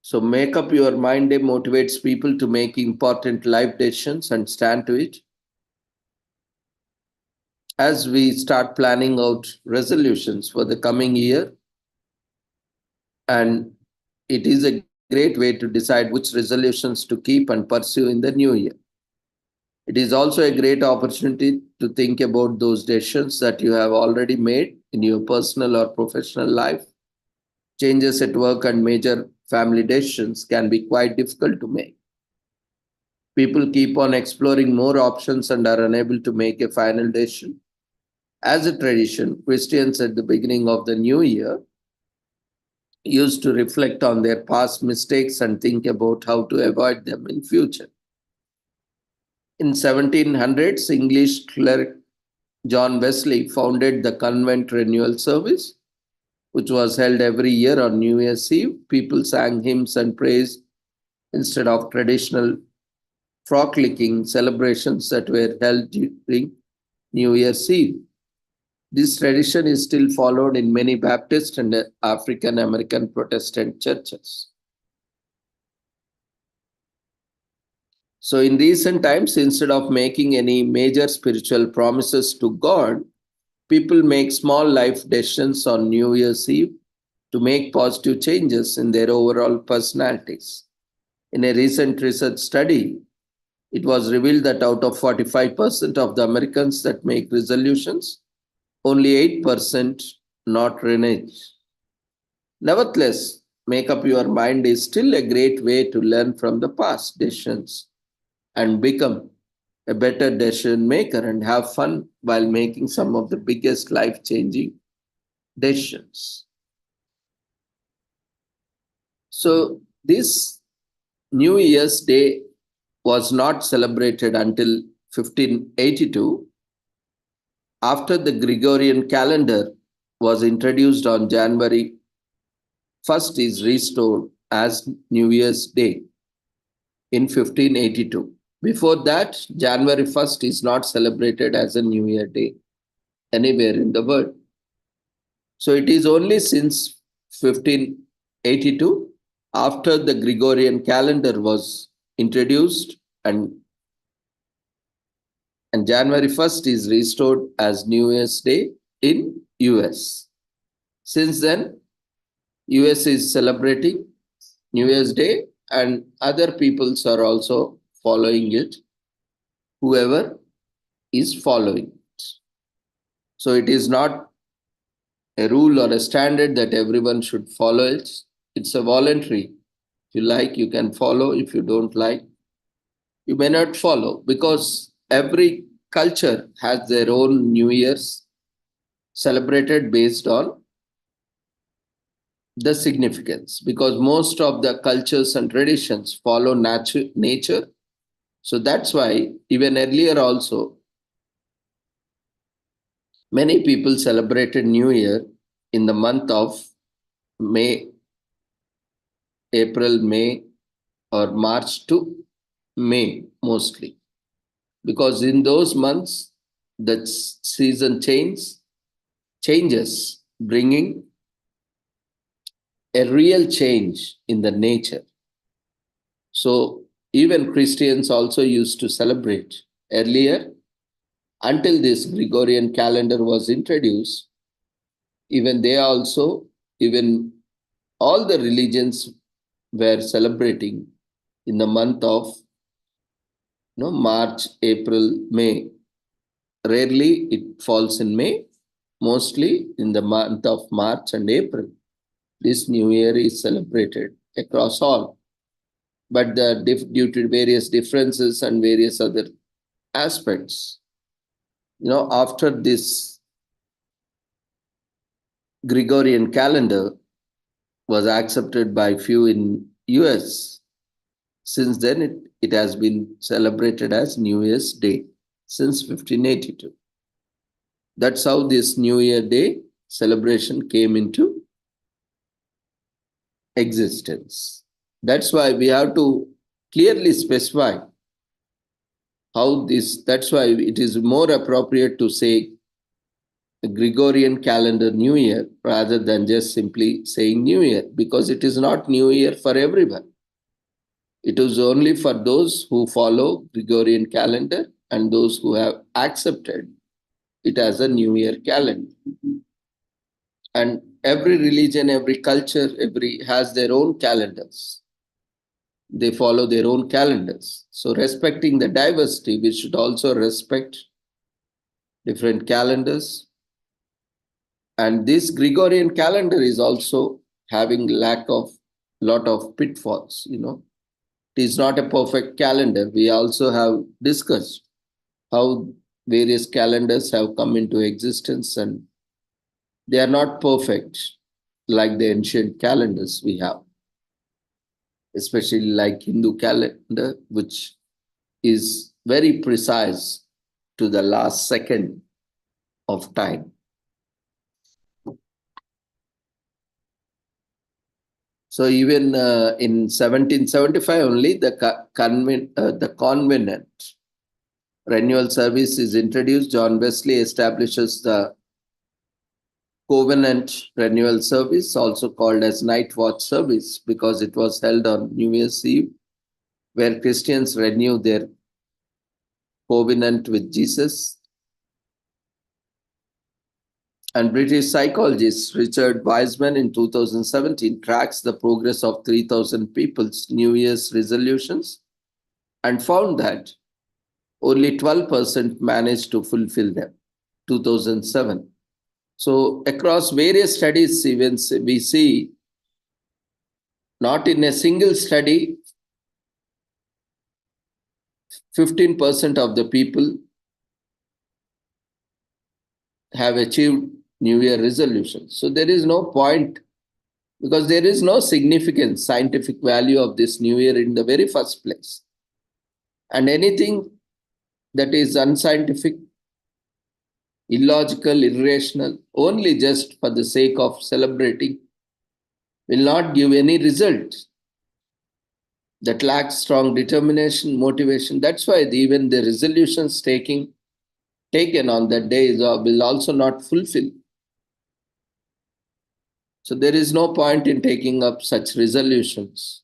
So, Make Up Your Mind Day motivates people to make important life decisions and stand to it. As we start planning out resolutions for the coming year, and it is a great way to decide which resolutions to keep and pursue in the new year. It is also a great opportunity to think about those decisions that you have already made in your personal or professional life. Changes at work and major family decisions can be quite difficult to make. People keep on exploring more options and are unable to make a final decision. As a tradition, Christians at the beginning of the new year used to reflect on their past mistakes and think about how to avoid them in future. In 1700s, English cleric John Wesley founded the Convent Renewal Service, which was held every year on New Year's Eve. People sang hymns and praised instead of traditional frock-licking celebrations that were held during New Year's Eve. This tradition is still followed in many Baptist and African American Protestant churches. So, in recent times, instead of making any major spiritual promises to God, people make small life decisions on New Year's Eve to make positive changes in their overall personalities. In a recent research study, it was revealed that out of 45% of the Americans that make resolutions, only 8% not renege. Nevertheless, make up your mind is still a great way to learn from the past decisions and become a better decision maker and have fun while making some of the biggest life changing decisions. So, this New Year's Day was not celebrated until 1582 after the Gregorian calendar was introduced on January 1st is restored as New Year's Day in 1582. Before that, January 1st is not celebrated as a New Year Day anywhere in the world. So it is only since 1582, after the Gregorian calendar was introduced and January 1st is restored as New Year's Day in US. Since then, US is celebrating New Year's Day and other peoples are also following it, whoever is following it. So it is not a rule or a standard that everyone should follow it. It's a voluntary. If you like, you can follow. If you don't like, you may not follow because every culture has their own New Year's celebrated based on the significance because most of the cultures and traditions follow nature. So that's why even earlier also many people celebrated New Year in the month of May, April, May, or March to May mostly. Because in those months, the season changes, bringing a real change in the nature. So even Christians also used to celebrate earlier until this Gregorian calendar was introduced. Even they also, even all the religions were celebrating in the month of March, April, May. Rarely it falls in May, mostly in the month of March and April. This New Year is celebrated across all. But due to various differences and various other aspects, after this Gregorian calendar was accepted by few in US, since then it has been celebrated as New Year's Day since 1582. That's how this New Year Day celebration came into existence. That's why we have to clearly specify that's why it is more appropriate to say a Gregorian calendar New Year rather than just simply saying New Year because it is not New Year for everyone. It is only for those who follow Gregorian calendar and those who have accepted it as a New Year calendar. And every religion, every culture, every has their own calendars. They follow their own calendars. So respecting the diversity, we should also respect different calendars. And this Gregorian calendar is also having lot of pitfalls. It is not a perfect calendar. We also have discussed how various calendars have come into existence and they are not perfect like the ancient calendars we have, especially like Hindu calendar, which is very precise to the last second of time. So even in 1775 only, the Convenant Renewal Service is introduced. John Wesley establishes the Covenant Renewal Service, also called as Night Watch Service, because it was held on New Year's Eve, where Christians renew their covenant with Jesus. And British psychologist Richard Wiseman in 2017 tracks the progress of 3,000 people's New Year's resolutions and found that only 12% managed to fulfill them. 2007. So across various studies, even we see not in a single study, 15% of the people have achieved New Year resolutions. So there is no point, because there is no significant scientific value of this New Year in the very first place. And anything that is unscientific, illogical, irrational, only just for the sake of celebrating, will not give any result. That lacks strong determination, motivation. That's why even the resolutions taken on that day will also not fulfill. So there is no point in taking up such resolutions.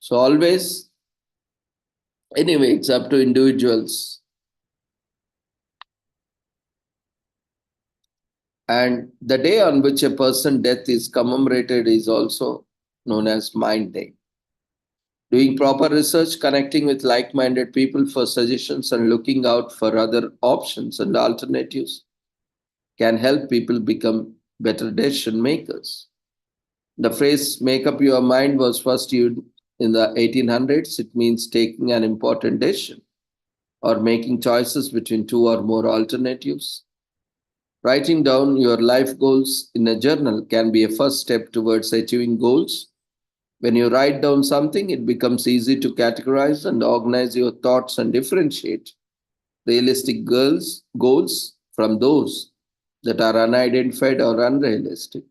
So always, anyway, it's up to individuals. And the day on which a person's death is commemorated is also known as Mind Day. Doing proper research, connecting with like minded people for suggestions, and looking out for other options and alternatives can help people become better decision makers. The phrase make up your mind was first used in the 1800s. It means taking an important decision or making choices between two or more alternatives. Writing down your life goals in a journal can be a first step towards achieving goals. When you write down something, it becomes easy to categorize and organize your thoughts and differentiate realistic goals from those that are unidentified or unrealistic.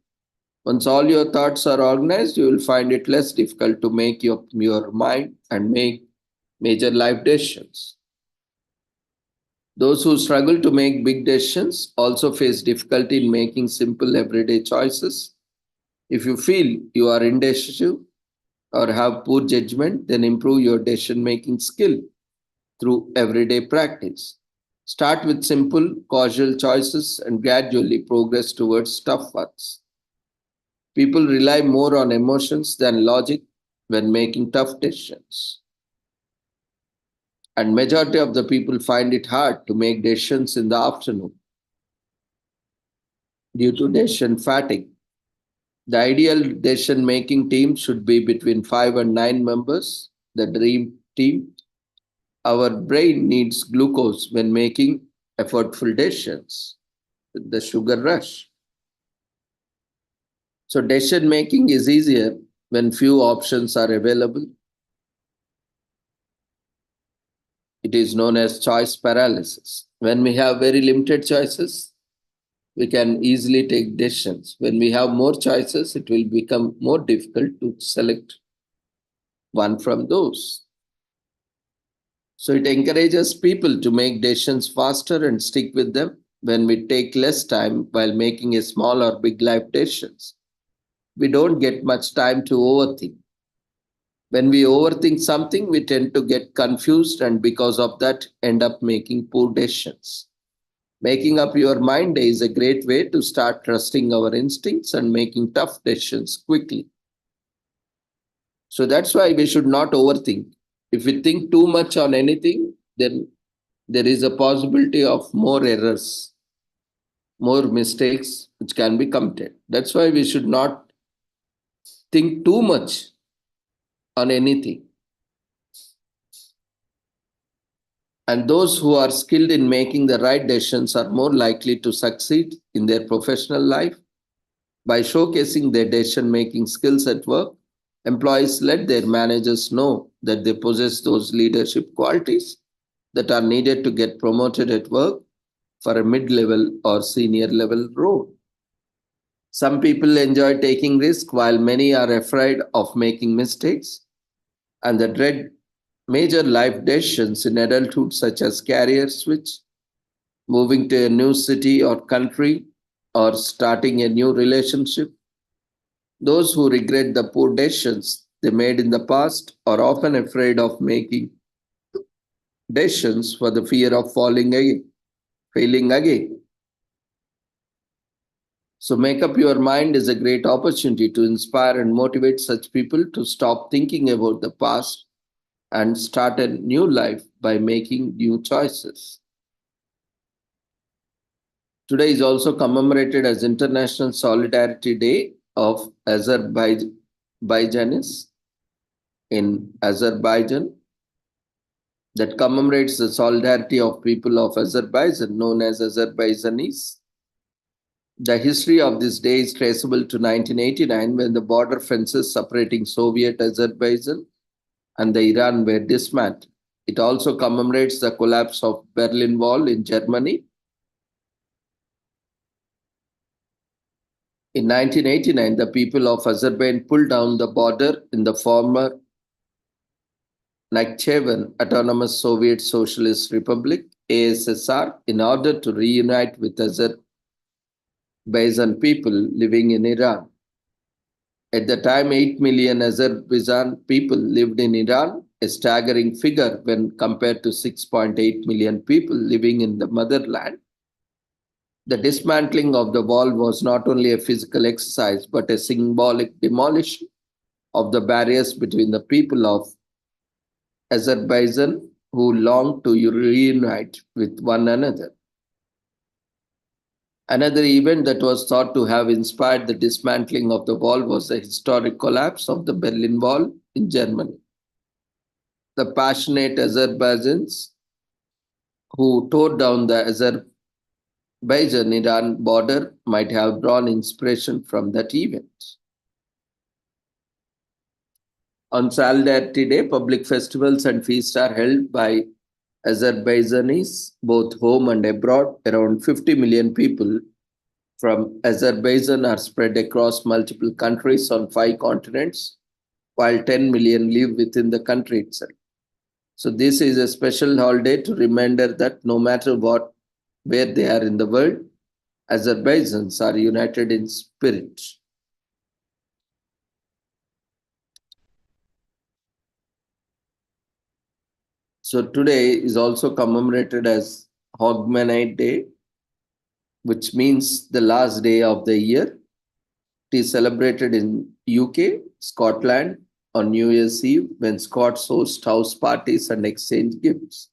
Once all your thoughts are organized, you will find it less difficult to make your mind and make major life decisions. Those who struggle to make big decisions also face difficulty in making simple everyday choices. If you feel you are indecisive or have poor judgment, then improve your decision making skill through everyday practice. Start with simple, causal choices and gradually progress towards tough ones. People rely more on emotions than logic when making tough decisions. And majority of the people find it hard to make decisions in the afternoon due to decision fatigue. The ideal decision making team should be between 5 and 9 members, the dream team. Our brain needs glucose when making effortful decisions, the sugar rush. So decision making is easier when few options are available. It is known as choice paralysis. When we have very limited choices, we can easily take decisions. When we have more choices, it will become more difficult to select one from those. So it encourages people to make decisions faster and stick with them. When we take less time while making a small or big life decisions, we don't get much time to overthink. When we overthink something, we tend to get confused and because of that end up making poor decisions. Making up your mind is a great way to start trusting our instincts and making tough decisions quickly. So that's why we should not overthink. If we think too much on anything, then there is a possibility of more errors, more mistakes which can be committed. That's why we should not think too much on anything. And those who are skilled in making the right decisions are more likely to succeed in their professional life. By showcasing their decision making skills at work, employees let their managers know that they possess those leadership qualities that are needed to get promoted at work for a mid level or senior level role. Some people enjoy taking risks while many are afraid of making mistakes and the dread major life decisions in adulthood, such as career switch, moving to a new city or country, or starting a new relationship. Those who regret the poor decisions they made in the past are often afraid of making decisions for the fear of failing again. So, make up your mind is a great opportunity to inspire and motivate such people to stop thinking about the past and start a new life by making new choices. Today is also commemorated as International Solidarity Day of Azerbaijanis in Azerbaijan that commemorates the solidarity of people of Azerbaijan known as Azerbaijanis. The history of this day is traceable to 1989 when the border fences separating Soviet Azerbaijan and the Iran were dismantled. It also commemorates the collapse of Berlin Wall in Germany. In 1989, the people of Azerbaijan pulled down the border in the former Nakhchivan Autonomous Soviet Socialist Republic (ASSR) in order to reunite with Azerbaijan people living in Iran. At the time, 8 million Azerbaijan people lived in Iran, a staggering figure when compared to 6.8 million people living in the motherland. The dismantling of the wall was not only a physical exercise but a symbolic demolition of the barriers between the people of Azerbaijan who longed to reunite with one another. Another event that was thought to have inspired the dismantling of the wall was the historic collapse of the Berlin Wall in Germany. The passionate Azerbaijans who tore down the Azerbaijan-Iran border might have drawn inspiration from that event. On Solidarity Day, public festivals and feasts are held by Azerbaijanis, both home and abroad. Around 50 million people from Azerbaijan are spread across multiple countries on 5 continents, while 10 million live within the country itself. So, this is a special holiday to reminder that no matter where they are in the world, Azerbaijans are united in spirit. So today is also commemorated as Hogmanay Day, which means the last day of the year. It is celebrated in UK, Scotland on New Year's Eve when Scots host house parties and exchange gifts.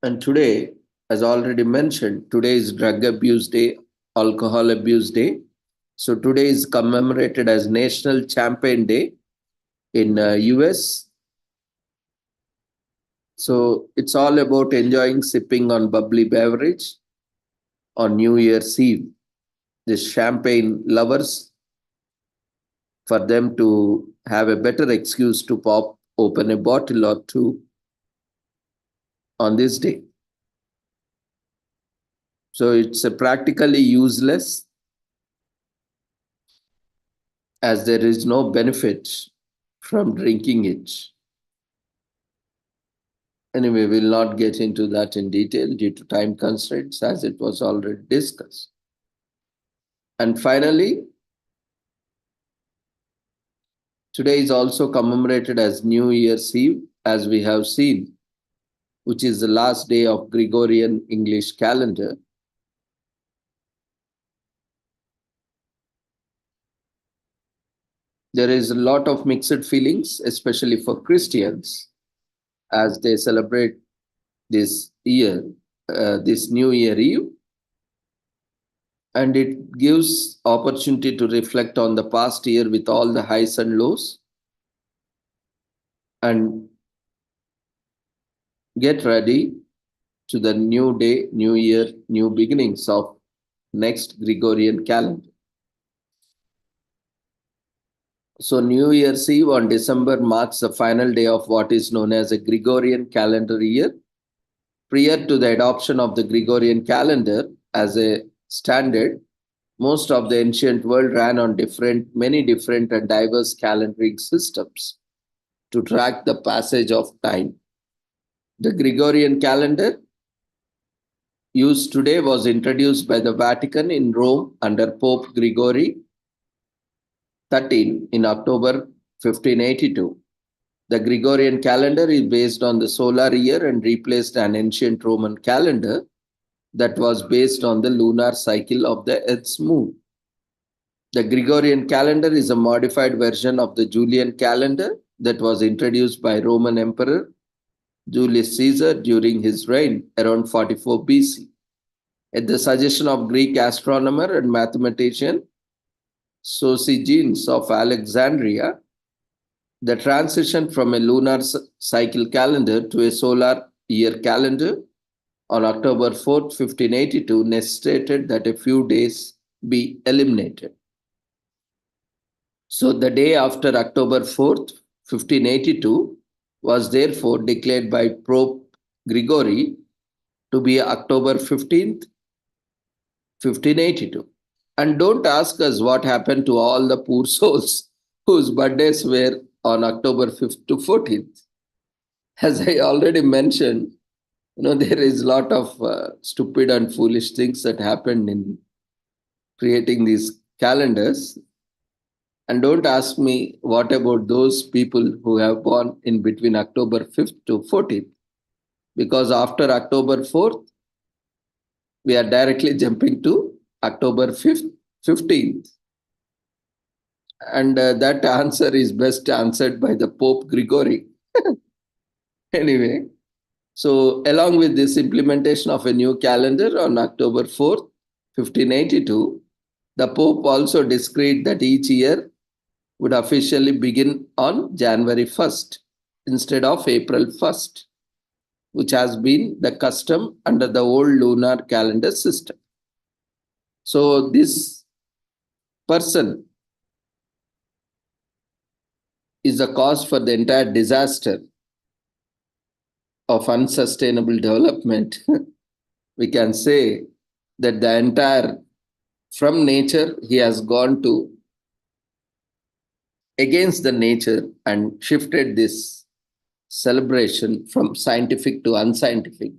And today, as already mentioned, today is Drug Abuse Day, Alcohol Abuse Day. So today is commemorated as National Champagne Day in US. So it's all about enjoying sipping on bubbly beverage on New Year's Eve. The champagne lovers, for them to have a better excuse to pop open a bottle or two on this day. So it's a practically useless as there is no benefit from drinking it. Anyway, we'll not get into that in detail due to time constraints as it was already discussed. And finally, today is also commemorated as New Year's Eve, as we have seen, which is the last day of Gregorian English calendar. There is a lot of mixed feelings, especially for Christians, as they celebrate this year, this New Year Eve, and it gives opportunity to reflect on the past year with all the highs and lows and get ready to the new day, new year, new beginnings of next Gregorian calendar. So New Year's Eve on December marks the final day of what is known as a Gregorian calendar year. Prior to the adoption of the Gregorian calendar as a standard, most of the ancient world ran on many different and diverse calendaring systems to track the passage of time. The Gregorian calendar used today was introduced by the Vatican in Rome under Pope Gregory XIII in October 1582. The Gregorian calendar is based on the solar year and replaced an ancient Roman calendar that was based on the lunar cycle of the Earth's moon. The Gregorian calendar is a modified version of the Julian calendar that was introduced by Roman Emperor Julius Caesar during his reign around 44 BC. At the suggestion of Greek astronomer and mathematician Sosigenes of Alexandria, the transition from a lunar cycle calendar to a solar year calendar on October 4, 1582 necessitated that a few days be eliminated. So the day after October 4th, 1582 was therefore declared by Pope Gregory to be October 15th, 1582. And don't ask us what happened to all the poor souls whose birthdays were on October 5th to 14th. As I already mentioned, there is a lot of stupid and foolish things that happened in creating these calendars. And don't ask me what about those people who have born in between October 5th to 14th. Because after October 4th, we are directly jumping to October 5th, 15th. And that answer is best answered by the Pope Gregory. Anyway, so along with this implementation of a new calendar on October 4th, 1582, the Pope also decreed that each year would officially begin on January 1st instead of April 1st, which has been the custom under the old lunar calendar system. So this person is the cause for the entire disaster of unsustainable development. We can say that the entire, from nature, he has gone to against the nature and shifted this celebration from scientific to unscientific,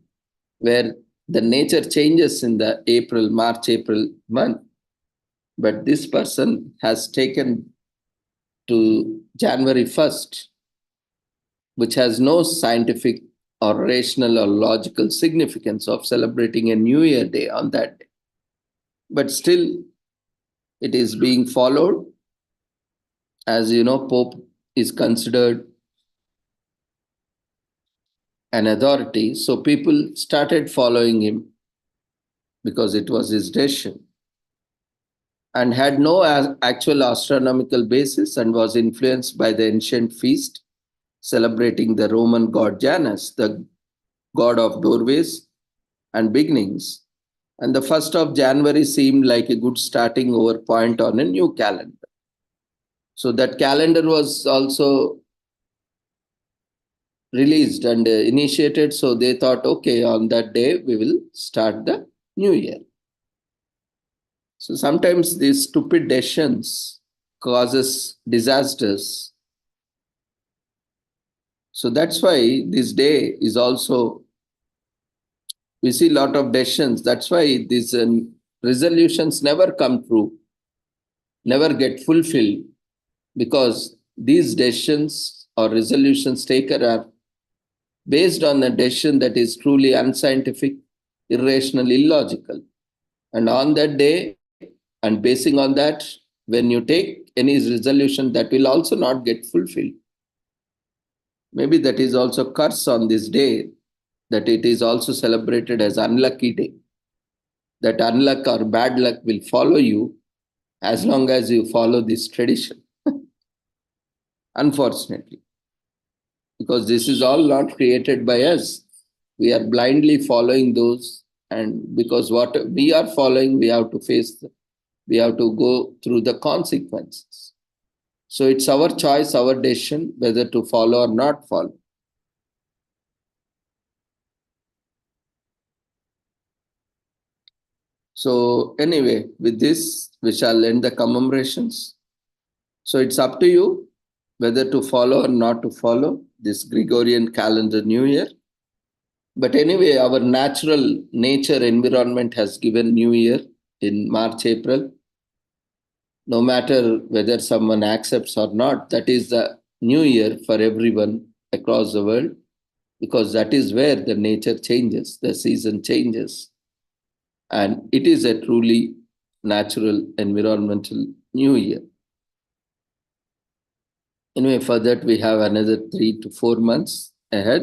where the nature changes in the March-April month. But this person has taken to January 1st, which has no scientific or rational or logical significance of celebrating a New Year day on that day. But still, it is being followed. As you know, Pope is considered an authority, so people started following him because it was his decision, and had no actual astronomical basis and was influenced by the ancient feast celebrating the Roman god Janus, the god of doorways and beginnings. And the 1st of January seemed like a good starting over point on a new calendar. So that calendar was also released and initiated. So they thought, okay, on that day, we will start the new year. So sometimes these stupid decisions causes disasters. So that's why this day is also, we see a lot of decisions. That's why these resolutions never come true, never get fulfilled, because these decisions or resolutions taken are based on a decision that is truly unscientific, irrational, illogical. And on that day, and basing on that, when you take any resolution, that will also not get fulfilled. Maybe that is also curse on this day, that it is also celebrated as unlucky day. That unluck or bad luck will follow you as long as you follow this tradition. Unfortunately, because this is all not created by us. We are blindly following those, and because what we are following, we have to face them. We have to go through the consequences. So it's our choice, our decision, whether to follow or not follow. So anyway, with this, we shall end the commemorations. So it's up to you whether to follow or not to follow this Gregorian calendar New Year. But anyway, our natural nature environment has given New Year in March, April. No matter whether someone accepts or not, that is the New Year for everyone across the world, because that is where the nature changes, the season changes. And it is a truly natural environmental New Year. Anyway, for that, we have another 3 to 4 months ahead.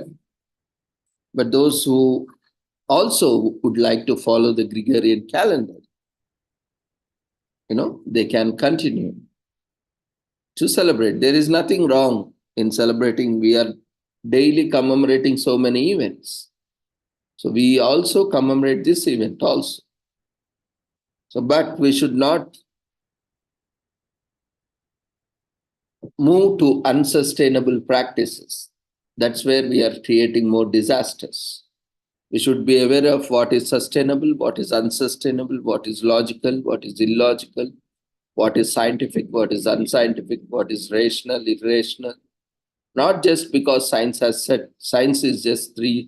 But those who also would like to follow the Gregorian calendar, they can continue to celebrate. There is nothing wrong in celebrating. We are daily commemorating so many events. So we also commemorate this event also. So, but we should not move to unsustainable practices. That's where we are creating more disasters. We should be aware of what is sustainable, what is unsustainable, what is logical, what is illogical, what is scientific, what is unscientific, what is rational, irrational. Not just because science has said. Science is just 2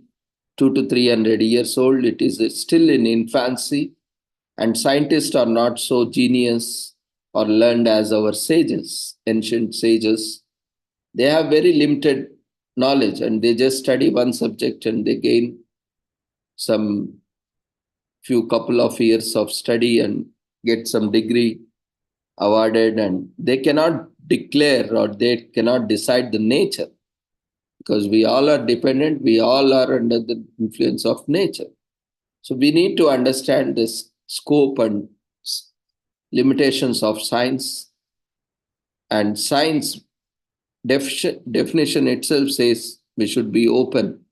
to 300 years old. It is still in infancy, and scientists are not so genius or learned as our sages, ancient sages. They have very limited knowledge, and they just study one subject and they gain some few couple of years of study and get some degree awarded, and they cannot declare or they cannot decide the nature, because we all are dependent, we all are under the influence of nature. So we need to understand this scope and limitations of science. And science definition itself says we should be open.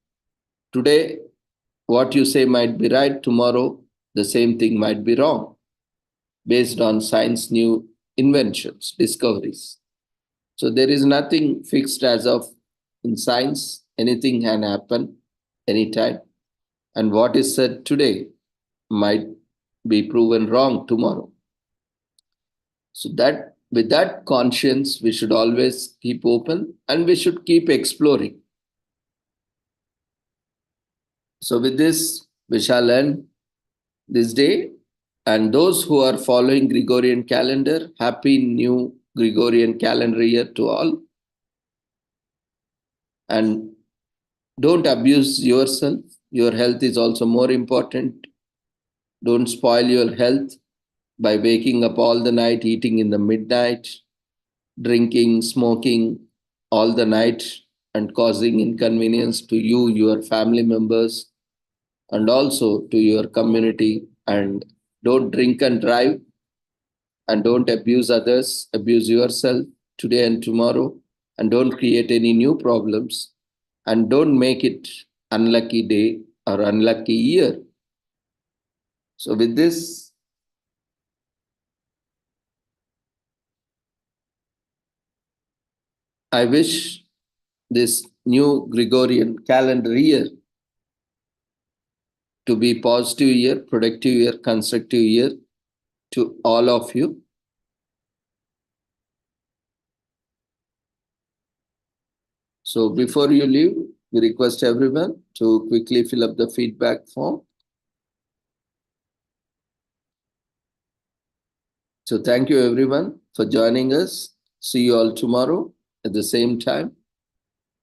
Today, what you say might be right, tomorrow, the same thing might be wrong, based on science new inventions, discoveries. So there is nothing fixed as of in science. Anything can happen anytime. And what is said today might be proven wrong tomorrow. So that with that conscience, we should always keep open and we should keep exploring. So with this, we shall end this day. And those who are following Gregorian calendar, happy new Gregorian calendar year to all. And don't abuse yourself. Your health is also more important. Don't spoil your health by waking up all the night, eating in the midnight, drinking, smoking all the night, and causing inconvenience to you, your family members, and also to your community. And don't drink and drive, and don't abuse others, abuse yourself today and tomorrow, and don't create any new problems, and don't make it unlucky day or unlucky year. So with this, I wish this new Gregorian calendar year to be positive year, productive year, constructive year to all of you. So before you leave, we request everyone to quickly fill up the feedback form. So thank you everyone for joining us. See you all tomorrow at the same time.